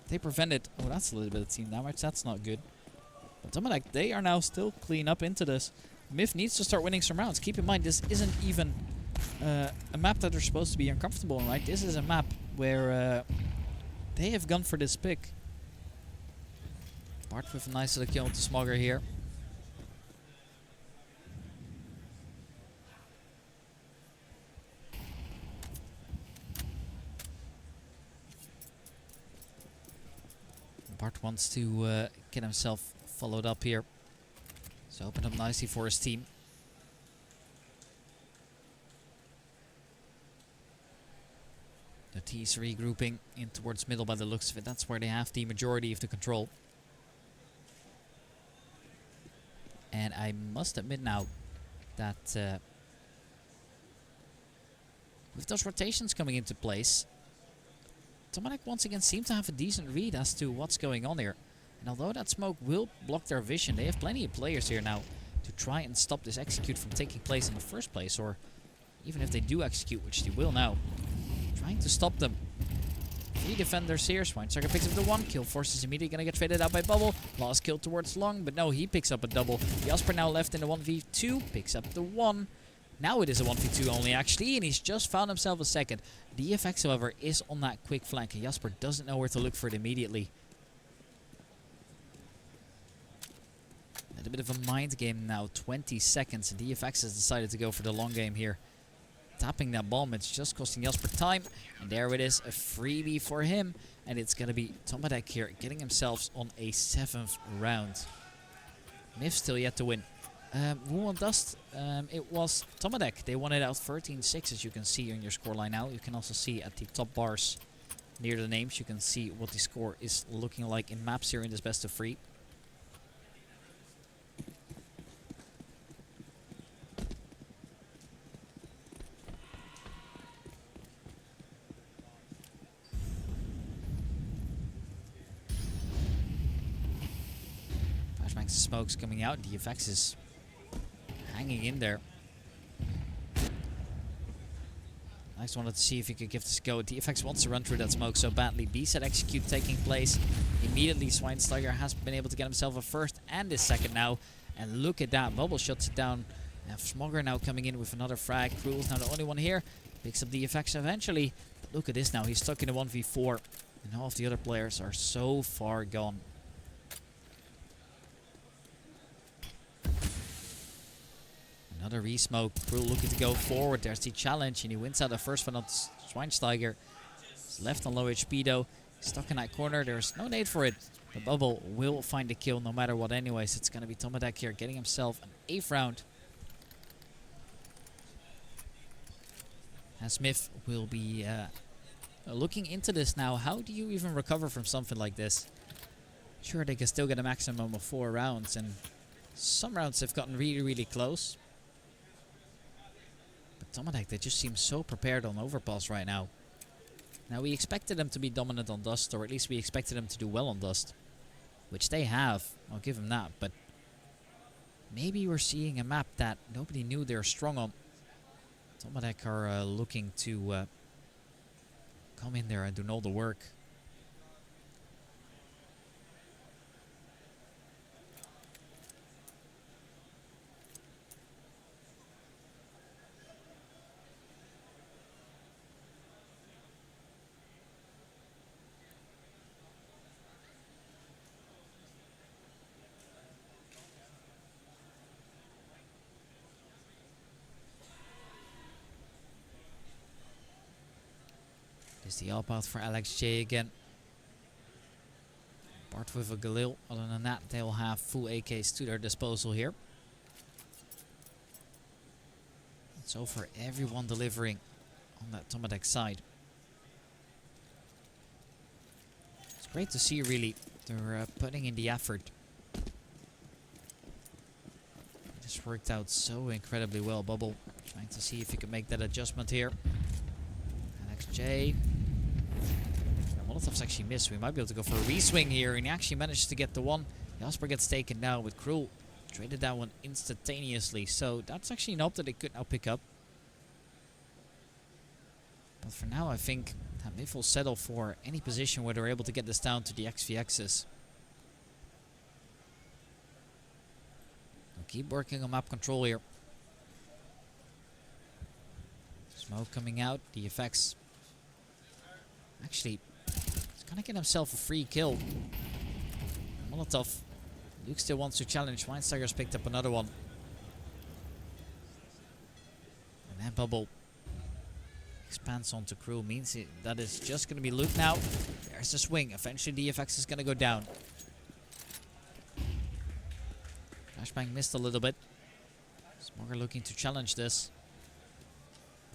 They prevented. Oh, that's a little bit of team damage. That's not good. But Tomadec, they are now still clean up into this. Myth needs to start winning some rounds. Keep in mind, this isn't even a map that they're supposed to be uncomfortable in, right? This is a map where they have gone for this pick. Bart with a nice little kill to Smogger here. Bart wants to get himself followed up here. So open up nicely for his team. The T's regrouping in towards middle by the looks of it. That's where they have the majority of the control. And I must admit now that with those rotations coming into place, Tomadec once again seem to have a decent read as to what's going on here. And although that smoke will block their vision, they have plenty of players here now to try and stop this execute from taking place in the first place. Or even if they do execute, which they will now, trying to stop them. 3 defenders here. Schweinsteiger picks up the 1. Kill Force is immediately going to get traded out by Bubble. Last kill towards Long, but no, he picks up a double. Jasper now left in the 1v2. Picks up the 1. Now it is a 1v2 only, actually, and he's just found himself a second. The FX, however, is on that quick flank, and Jasper doesn't know where to look for it immediately. A little bit of a mind game now, 20 seconds, and DFX has decided to go for the long game here. Tapping that bomb, it's just costing Jasper time, and there it is, a freebie for him, and it's going to be Tomadec here, getting himself on a 7th round. Myth still yet to win. Who won Dust? It was Tomadec. They won it out 13-6, as you can see on your scoreline now. You can also see at the top bars near the names, you can see what the score is looking like in maps here in this best of 3. Flashbang's smoke's coming out. DFX is hanging in there. I just wanted to see if he could give this a go. DFX wants to run through that smoke so badly. B-set execute taking place. Immediately Schweinsteiger has been able to get himself a first and a second now. And look at that. Bubble shuts it down. And Smogger now coming in with another frag. Cruel's now the only one here. Picks up DFX eventually. But look at this now. He's stuck in a 1v4. And all of the other players are so far gone. Another re-smoke. Cruel looking to go forward. There's the challenge, and he wins out the first one on Schweinsteiger. He's left on low HP though. Stuck in that corner. There's no need for it. The Bubble will find the kill no matter what anyways. It's going to be Tomadec here getting himself an 8th round. And Smith will be looking into this now. How do you even recover from something like this? Sure, they can still get a maximum of 4 rounds, and some rounds have gotten really, really close. But Tomadec, they just seem so prepared on Overpass right now. Now, we expected them to be dominant on Dust, or at least we expected them to do well on Dust. Which they have, I'll give them that, but maybe we're seeing a map that nobody knew they were strong on. Tomadec are looking to come in there and do all the work. Is the up out for LXJ again. Bart with a Galil. Other than that, they'll have full AKs to their disposal here. And so for everyone delivering on that Tomadec side. It's great to see, really. They're putting in the effort. This worked out so incredibly well. Bubble trying to see if he can make that adjustment here. LXJ. Molotov's actually missed. We might be able to go for a re-swing here, and he actually managed to get the one. Jasper gets taken now with Krul. Traded that one instantaneously, so that's actually an op that they could now pick up. But for now, I think that Miff will settle for any position where they're able to get this down to the XVXs. We'll keep working on map control here. Smoke coming out, the effects. Actually, he's gonna get himself a free kill. Molotov. Luke still wants to challenge. Schweinsteiger's picked up another one. And then Bubble expands onto Crew. Means that is just gonna be Luke now. There's the swing. Eventually the FX is gonna go down. Flashbang missed a little bit. Smogger looking to challenge this.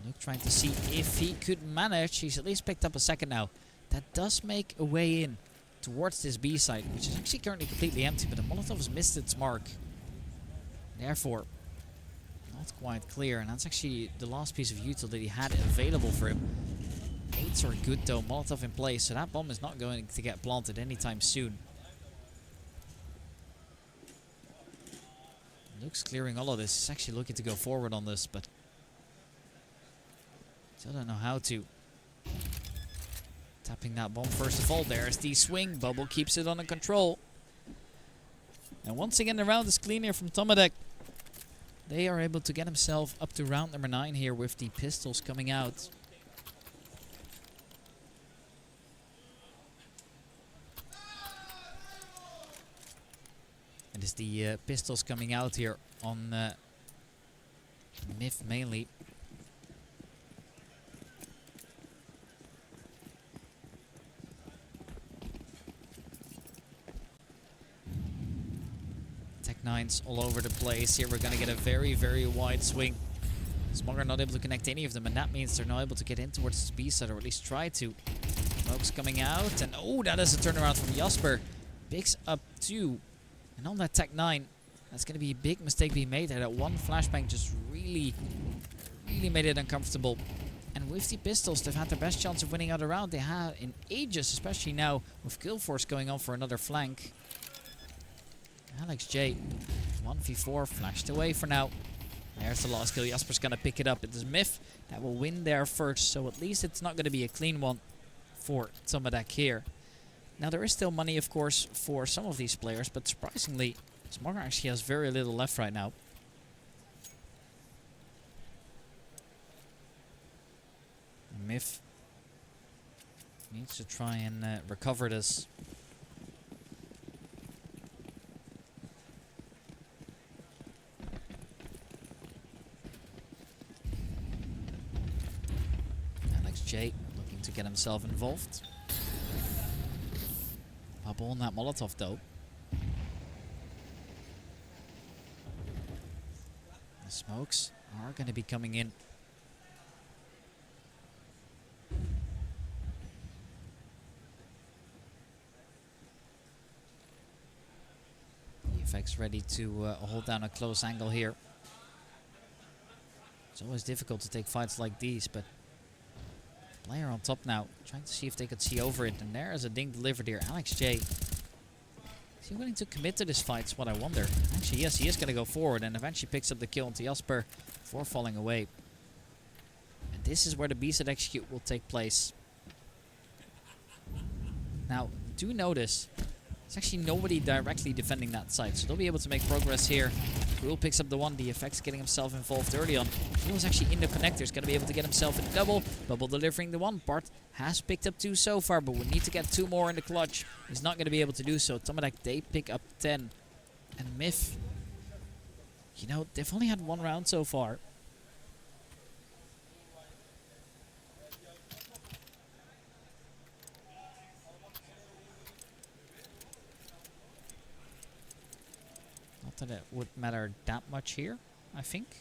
Luke trying to see if he could manage. He's at least picked up a second now. That does make a way in towards this B side, which is actually currently completely empty, but the Molotov has missed its mark. Therefore, not quite clear, and that's actually the last piece of util that he had available for him. 8s are good though, Molotov in place, so that bomb is not going to get planted anytime soon. Luke's clearing all of this. He's actually looking to go forward on this, but still don't know how to. Tapping that bomb first of all. There's the swing. Bubble keeps it under control. And once again the round is clean here from Tomadec. They are able to get himself up to round number 9 here with the pistols coming out. It is the pistols coming out here on Miff mainly. Tech-9s all over the place. Here we're going to get a very, very wide swing. Smogger not able to connect any of them, and that means they're not able to get in towards this B side, or at least try to. Smoke's coming out, and oh, that is a turnaround from Jasper. Picks up 2. And on that Tech-9, that's going to be a big mistake being made there. That one flashbang just really made it uncomfortable. And with the pistols, they've had their best chance of winning out a round they had in ages, especially now with Kill Force going on for another flank. LXJ, 1v4, flashed away for now. There's the last kill. Jasper's going to pick it up. It is Miff that will win there first, so at least it's not going to be a clean one for Tomadec here. Now, there is still money, of course, for some of these players, but surprisingly, Smogger actually has very little left right now. Miff needs to try and recover this. LXJ looking to get himself involved. Bubble on that Molotov though. The smokes are going to be coming in. EFX ready to hold down a close angle here. It's always difficult to take fights like these, but player on top now, trying to see if they could see over it, and there is a ding delivered here. LXJ, is he willing to commit to this fight? Is what I wonder. Actually, yes, he is going to go forward and eventually picks up the kill onto Jasper before falling away. And this is where the beast execute will take place. Now, do notice, there's actually nobody directly defending that side, so they'll be able to make progress here. Rule picks up the one. The effects getting himself involved early on. He was actually in the connector. He's going to be able to get himself a double. Bubble delivering the one. Bart has picked up 2 so far, but we need to get 2 more in the clutch. He's not going to be able to do so. Tomadec, they pick up 10. And Miff, you know, they've only had 1 round so far. Not that it would matter that much here, I think.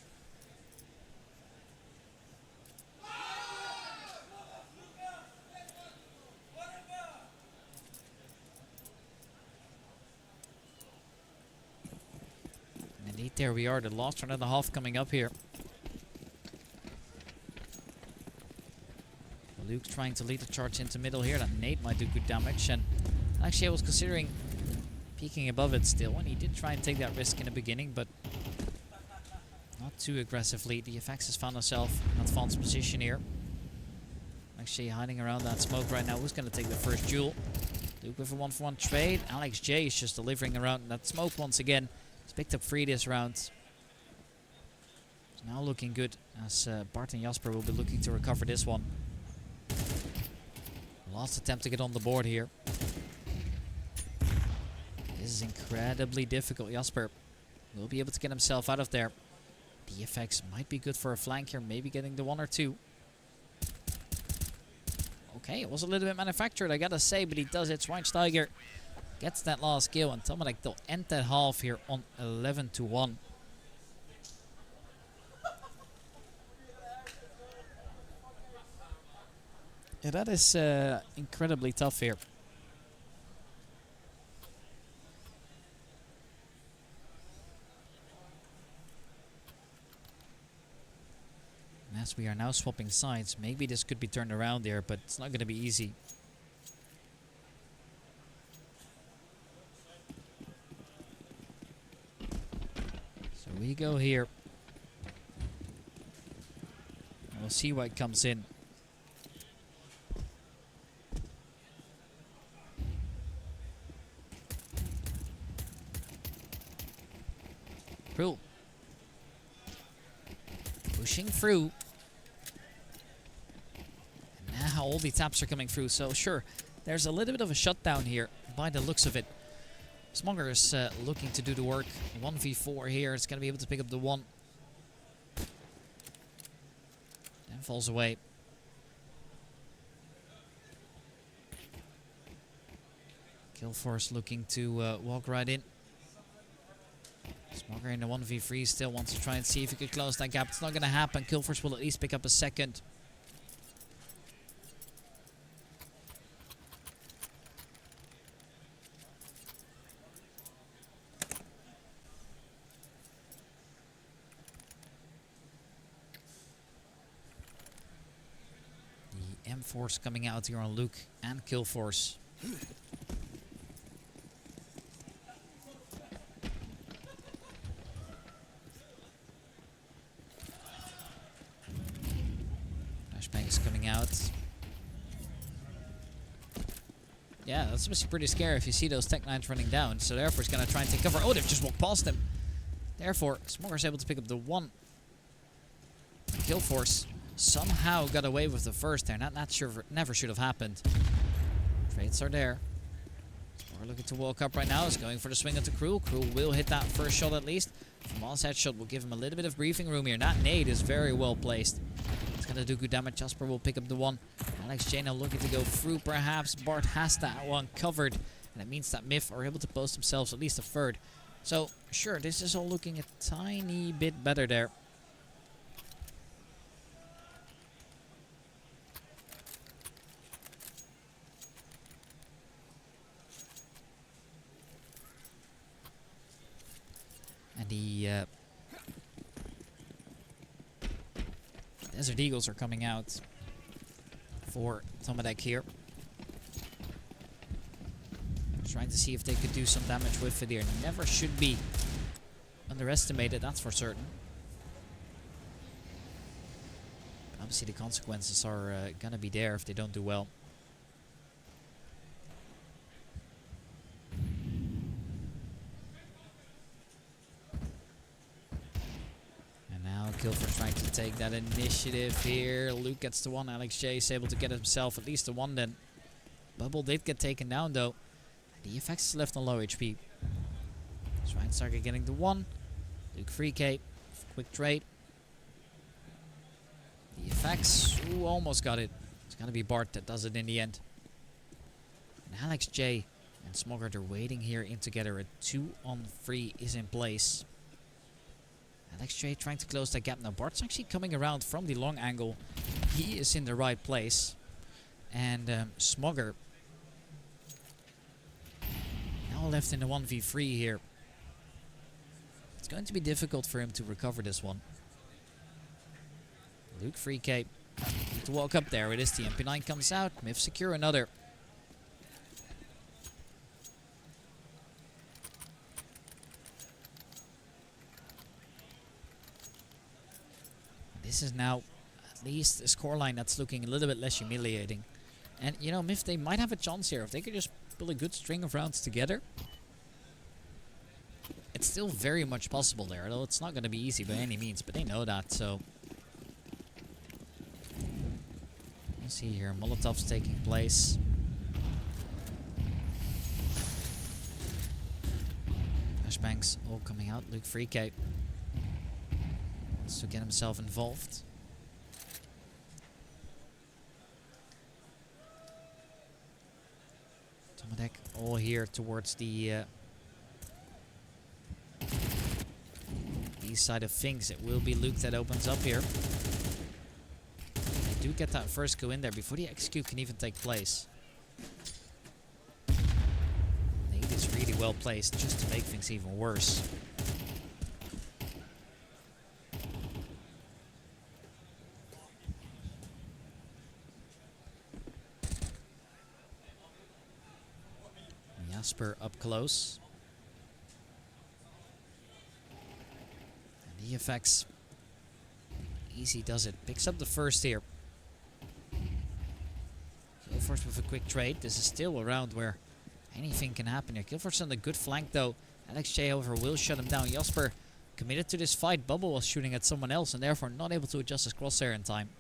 And indeed, there we are, the last 1.5 coming up here. Luke's trying to lead the charge into middle here. That nade might do good damage. And actually, I was considering peeking above it still. And he did try and take that risk in the beginning, but not too aggressively. The FX has found himself in an advanced position here. Actually, hiding around that smoke right now. Who's going to take the first duel? Luke with a 1-for-1 trade. Alex J is just delivering around that smoke once again. He's picked up 3 this round. It's now looking good as Bart and Jasper will be looking to recover this one. Last attempt to get on the board here. This is incredibly difficult. Jasper will be able to get himself out of there. The FX might be good for a flank here, maybe getting the 1 or 2. Okay, it was a little bit manufactured, I gotta say, but he does it. Schweinsteiger gets that last kill, and Tomadec will end that half here on 11-1. Yeah, that is incredibly tough here. And as we are now swapping sides, maybe this could be turned around there, but it's not going to be easy. So we go here. We'll see what comes in. Cruel. Pushing through. And now all the taps are coming through. So sure, there's a little bit of a shutdown here by the looks of it. Smonger is looking to do the work. 1v4 here. It's going to be able to pick up the 1. Then falls away. Killforce looking to walk right in. Smonger in the 1v3 still wants to try and see if he could close that gap. It's not going to happen. Killforce will at least pick up a second. The M-Force coming out here on Luke and Killforce. Coming out. Yeah, that's supposed to be pretty scary if you see those Tech 9s running down. So therefore, he's going to try and take cover. Oh, they've just walked past him. Therefore, Smoger's able to pick up the 1. Killforce somehow got away with the first there. That never should have happened. Trades are there. Smoger looking to walk up right now. Is going for the swing at the Cruel. Cruel will hit that first shot at least. Famal's headshot will give him a little bit of breathing room here. That nade is very well placed. It's going to do good damage. Jasper will pick up the 1. Alex J now looking to go through perhaps. Bart has that one covered. And it means that Myth are able to post themselves at least a third. So, sure, this is all looking a tiny bit better there. And the Desert Eagles are coming out for Tomadec here. Trying to see if they could do some damage with it here. Never should be underestimated, that's for certain. Obviously the consequences are gonna be there if they don't do well. Killforce trying to take that initiative here. Luke gets the 1. Alex J is able to get himself at least the 1 then. Bubble did get taken down though. The effects is left on low HP. Schweinsteiger getting the 1. Luke 3k. Quick trade. The effects. Ooh, almost got it. It's gonna be Bart that does it in the end. And Alex J And Smogger, they're waiting here in together. A 2-on-3 is in place. Alex J trying to close that gap. Now Bart's actually coming around from the long angle. He is in the right place. And Smogger now left in the 1v3 here. It's going to be difficult for him to recover this one. Luke 3K need to walk up there. It is the MP9 comes out. Myth secure another. This is now at least a scoreline that's looking a little bit less humiliating. And, you know, Myth, they might have a chance here. If they could just build a good string of rounds together. It's still very much possible there, though it's not going to be easy by any means. But they know that, so... Let's see here. Molotov's taking place. Flashbangs all coming out. Luke 3K wants to get himself involved. Tomadec all here towards the east side of things. It will be Luke that opens up here. They do get that first go in there before the execute can even take place. Nade is really well placed just to make things even worse. Jasper up close. And the effects. Easy does it. Picks up the first here. Killforce with a quick trade. This is still a round where anything can happen here. Killforce on a good flank though. Alex J over will shut him down. Jasper committed to this fight. Bubble was shooting at someone else and therefore not able to adjust his crosshair in time.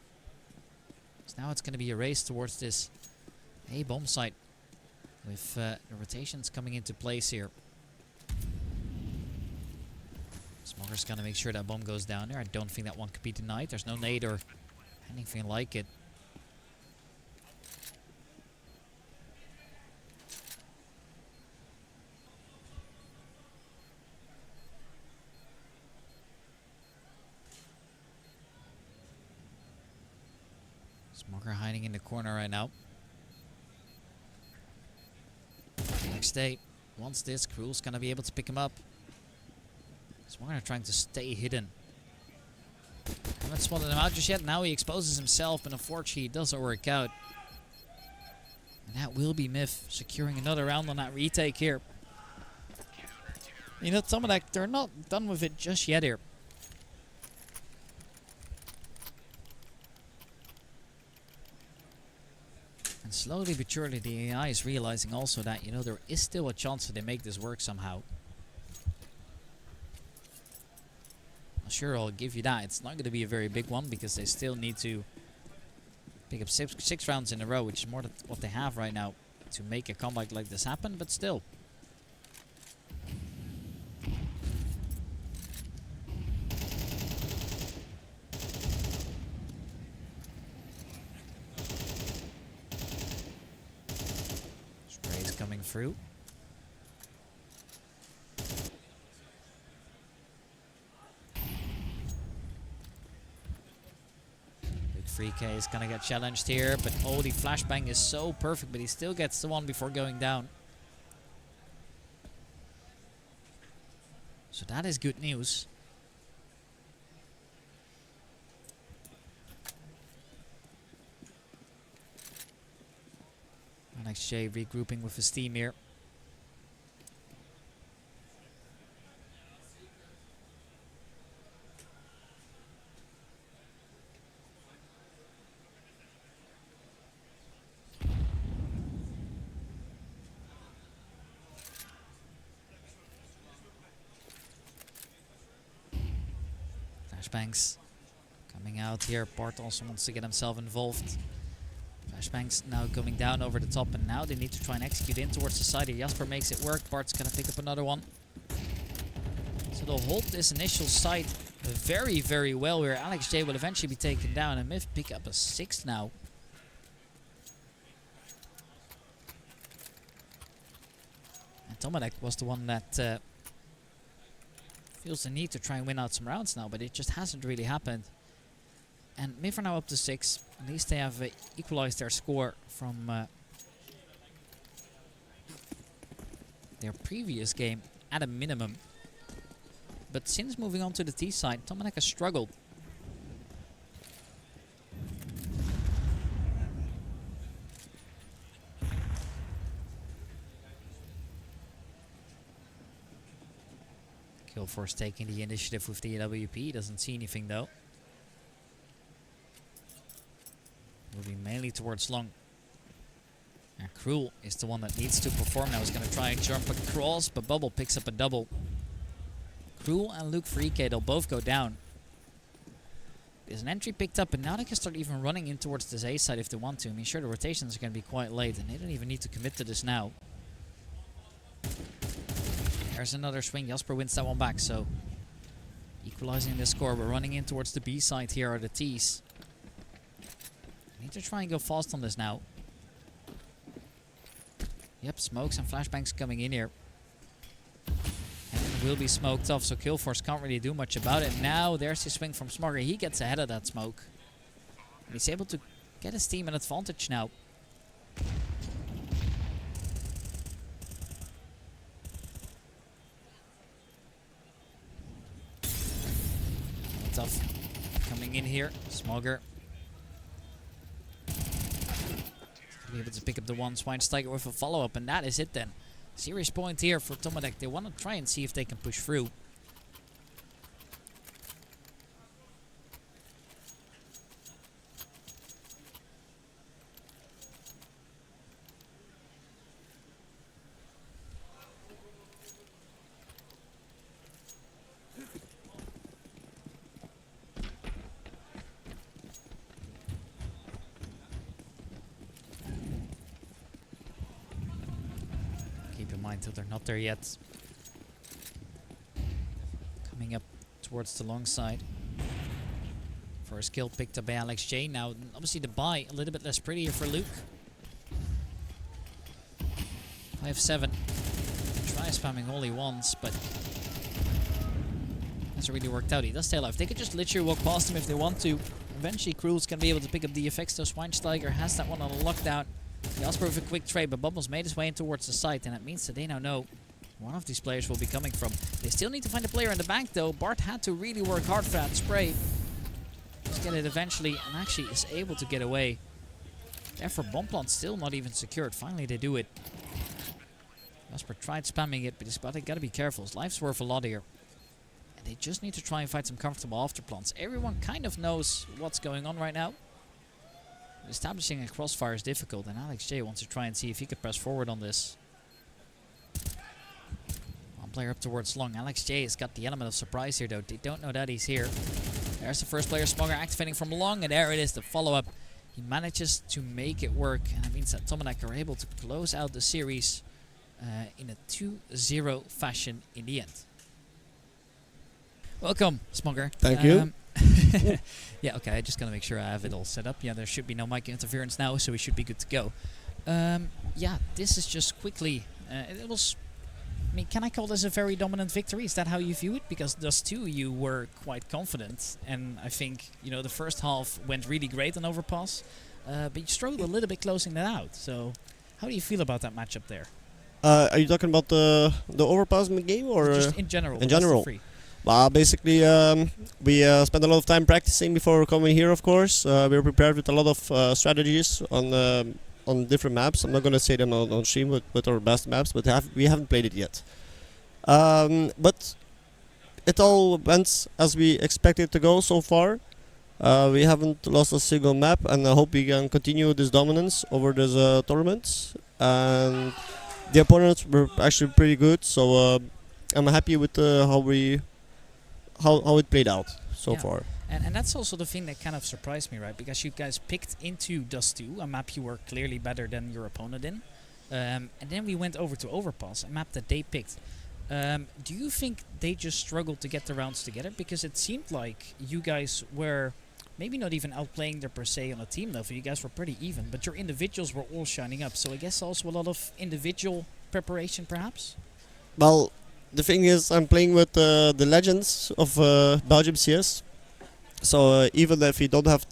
So now it's going to be a race towards this A bomb site. With the rotations coming into place here. Smogger's gonna make sure that bomb goes down there. I don't think that one could be denied. There's no nade or anything like it. Smogger hiding in the corner right now. Next day, wants this, Cruel's gonna be able to pick him up. Smogger trying to stay hidden. Haven't spotted him out just yet. Now he exposes himself, and unfortunately it doesn't work out. And that will be Myth securing another round on that retake here. You know, Tomadec, they're not done with it just yet here. And slowly but surely the AI is realizing also that, you know, there is still a chance that they make this work somehow. Sure, I'll give you that. It's not going to be a very big one because they still need to pick up six rounds in a row, which is more than what they have right now to make a comeback like this happen, but still. Spray's coming through. Big 3K is gonna get challenged here, but oh, the flashbang is so perfect, but he still gets the one before going down. So that is good news. Alex J regrouping with his team here. Flashbangs coming out here. Bart also wants to get himself involved. Flashbangs now coming down over the top, and now they need to try and execute in towards the side here. Jasper makes it work. Bart's gonna pick up another one. So they'll hold this initial site very, very well, where Alex J will eventually be taken down, and Myth pick up a 6th now. Tomadec was the one that feels the need to try and win out some rounds now, but it just hasn't really happened. And Mif are now up to 6. At least they have equalized their score from their previous game at a minimum. But since moving on to the T side, Tomadec has struggled. Killforce taking the initiative with the AWP. Doesn't see anything though. Moving mainly towards long. And Cruel is the one that needs to perform now. He's going to try and jump across, but Bubble picks up a double. Cruel and Luke Freak, they'll both go down. There's an entry picked up, and now they can start even running in towards this A side if they want to. I mean, sure, the rotations are going to be quite late, and they don't even need to commit to this now. There's another swing. Jasper wins that one back, so equalizing the score. We're running in towards the B side here are the T's. Need to try and go fast on this now. Yep, smokes and flashbangs coming in here. And will be smoked off, so Killforce can't really do much about it. Now there's the swing from Smogger. He gets ahead of that smoke. And he's able to get his team an advantage now. Tough coming in here. Smogger be able to pick up the one. Schweinsteiger with a follow-up, and that is it then. Serious point here for Tomadec. They want to try and see if they can push through. Until they're not there yet. Coming up towards the long side. First kill picked up by Alex J. Now, obviously the buy a little bit less prettier for Luke. 5-7. Try spamming all he wants, but hasn't really worked out. He does stay alive. They could just literally walk past him if they want to. Eventually, Cruel's gonna be able to pick up the effects, though. Schweinsteiger has that one on a lockdown. Jasper with a quick trade, but Bubbles made his way in towards the site, and that means that they now know one of these players will be coming from. They still need to find a player in the bank, though. Bart had to really work hard for that spray. Just get it eventually, and actually is able to get away. Therefore, bomb plant still not even secured. Finally, they do it. Jasper tried spamming it, but he's got to be careful. His life's worth a lot here. And they just need to try and find some comfortable after plants. Everyone kind of knows what's going on right now. Establishing a crossfire is difficult, and Alex J wants to try and see if he could press forward on this. One player up towards long. Alex J has got the element of surprise here, though. They don't know that he's here. There's the first player, Smogger, activating from long, and there it is, the follow-up. He manages to make it work, and that means that Tomadec are able to close out the series in a 2-0 fashion in the end. Welcome, Smogger. Thank you. Yeah, okay, I just gotta make sure I have it all set up. Yeah, there should be no mic interference now, so we should be good to go. Yeah, this is just quickly, it was, I mean, can I call this a very dominant victory? Is that how you view it? Because Dust 2, you were quite confident, and I think, you know, the first half went really great on Overpass, but you struggled a little bit closing that out. So, how do you feel about that matchup there? Are you talking about the Overpass game, or just in general? In general. Basically, we spent a lot of time practicing before coming here, of course. We were prepared with a lot of strategies on different maps. I'm not going to say them on stream with our best maps, but we haven't played it yet. But it all went as we expected to go so far. We haven't lost a single map, and I hope we can continue this dominance over this tournament. And the opponents were actually pretty good, so I'm happy with how it played out so far. And that's also the thing that kind of surprised me, right? Because you guys picked into Dust 2, a map you were clearly better than your opponent in. And then we went over to Overpass, a map that they picked. Do you think they just struggled to get the rounds together? Because it seemed like you guys were maybe not even outplaying their per se on a team level. You guys were pretty even, but your individuals were all shining up. So I guess also a lot of individual preparation, perhaps? Well, the thing is, I'm playing with the legends of Belgium CS. So even if we don't have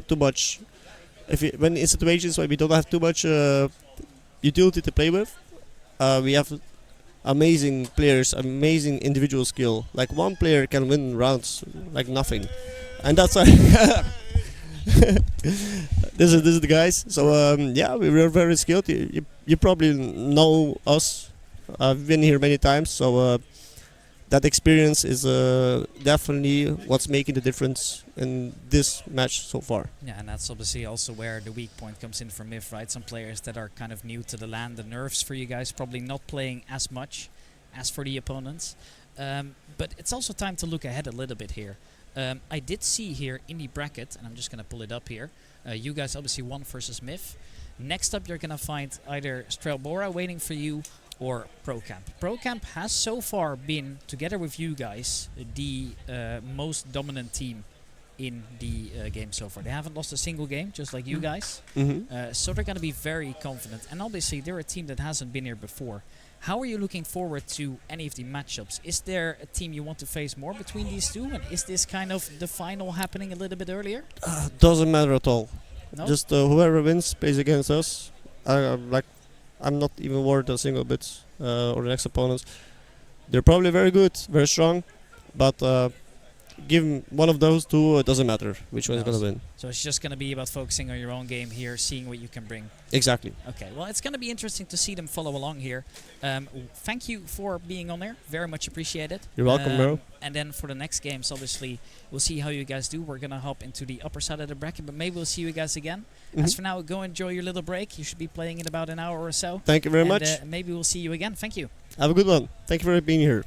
too much, when in situations where we don't have too much utility to play with, we have amazing players, amazing individual skill. Like one player can win rounds like nothing, and that's why this is the guys. So yeah, we're very skilled. You probably know us. I've been here many times, so that experience is definitely what's making the difference in this match so far. Yeah, and that's obviously also where the weak point comes in for MIF, right? Some players that are kind of new to the LAN, the nerves for you guys, probably not playing as much as for the opponents. But it's also time to look ahead a little bit here. I did see here in the bracket, and I'm just going to pull it up here, you guys obviously won versus MIF. Next up, you're going to find either Strelbora waiting for you or ProCamp. ProCamp has so far been, together with you guys, the most dominant team in the game so far. They haven't lost a single game, just like you guys. So they're going to be very confident. And obviously, they're a team that hasn't been here before. How are you looking forward to any of the matchups? Is there a team you want to face more between these two? And is this kind of the final happening a little bit earlier? Doesn't matter at all. No? Just whoever wins plays against us. I'm not even worried a single bit or the next opponents. They're probably very good, very strong, but give one of those two, it doesn't matter which one is going to win. So it's just going to be about focusing on your own game here, seeing what you can bring. Exactly. Okay, well, it's going to be interesting to see them follow along here. Thank you for being on there. Very much appreciated. You're welcome, bro. And then for the next games, obviously, we'll see how you guys do. We're going to hop into the upper side of the bracket, but maybe we'll see you guys again. As for now, go enjoy your little break. You should be playing in about an hour or so. Thank you very much. Maybe we'll see you again. Thank you. Have a good one. Thank you for being here.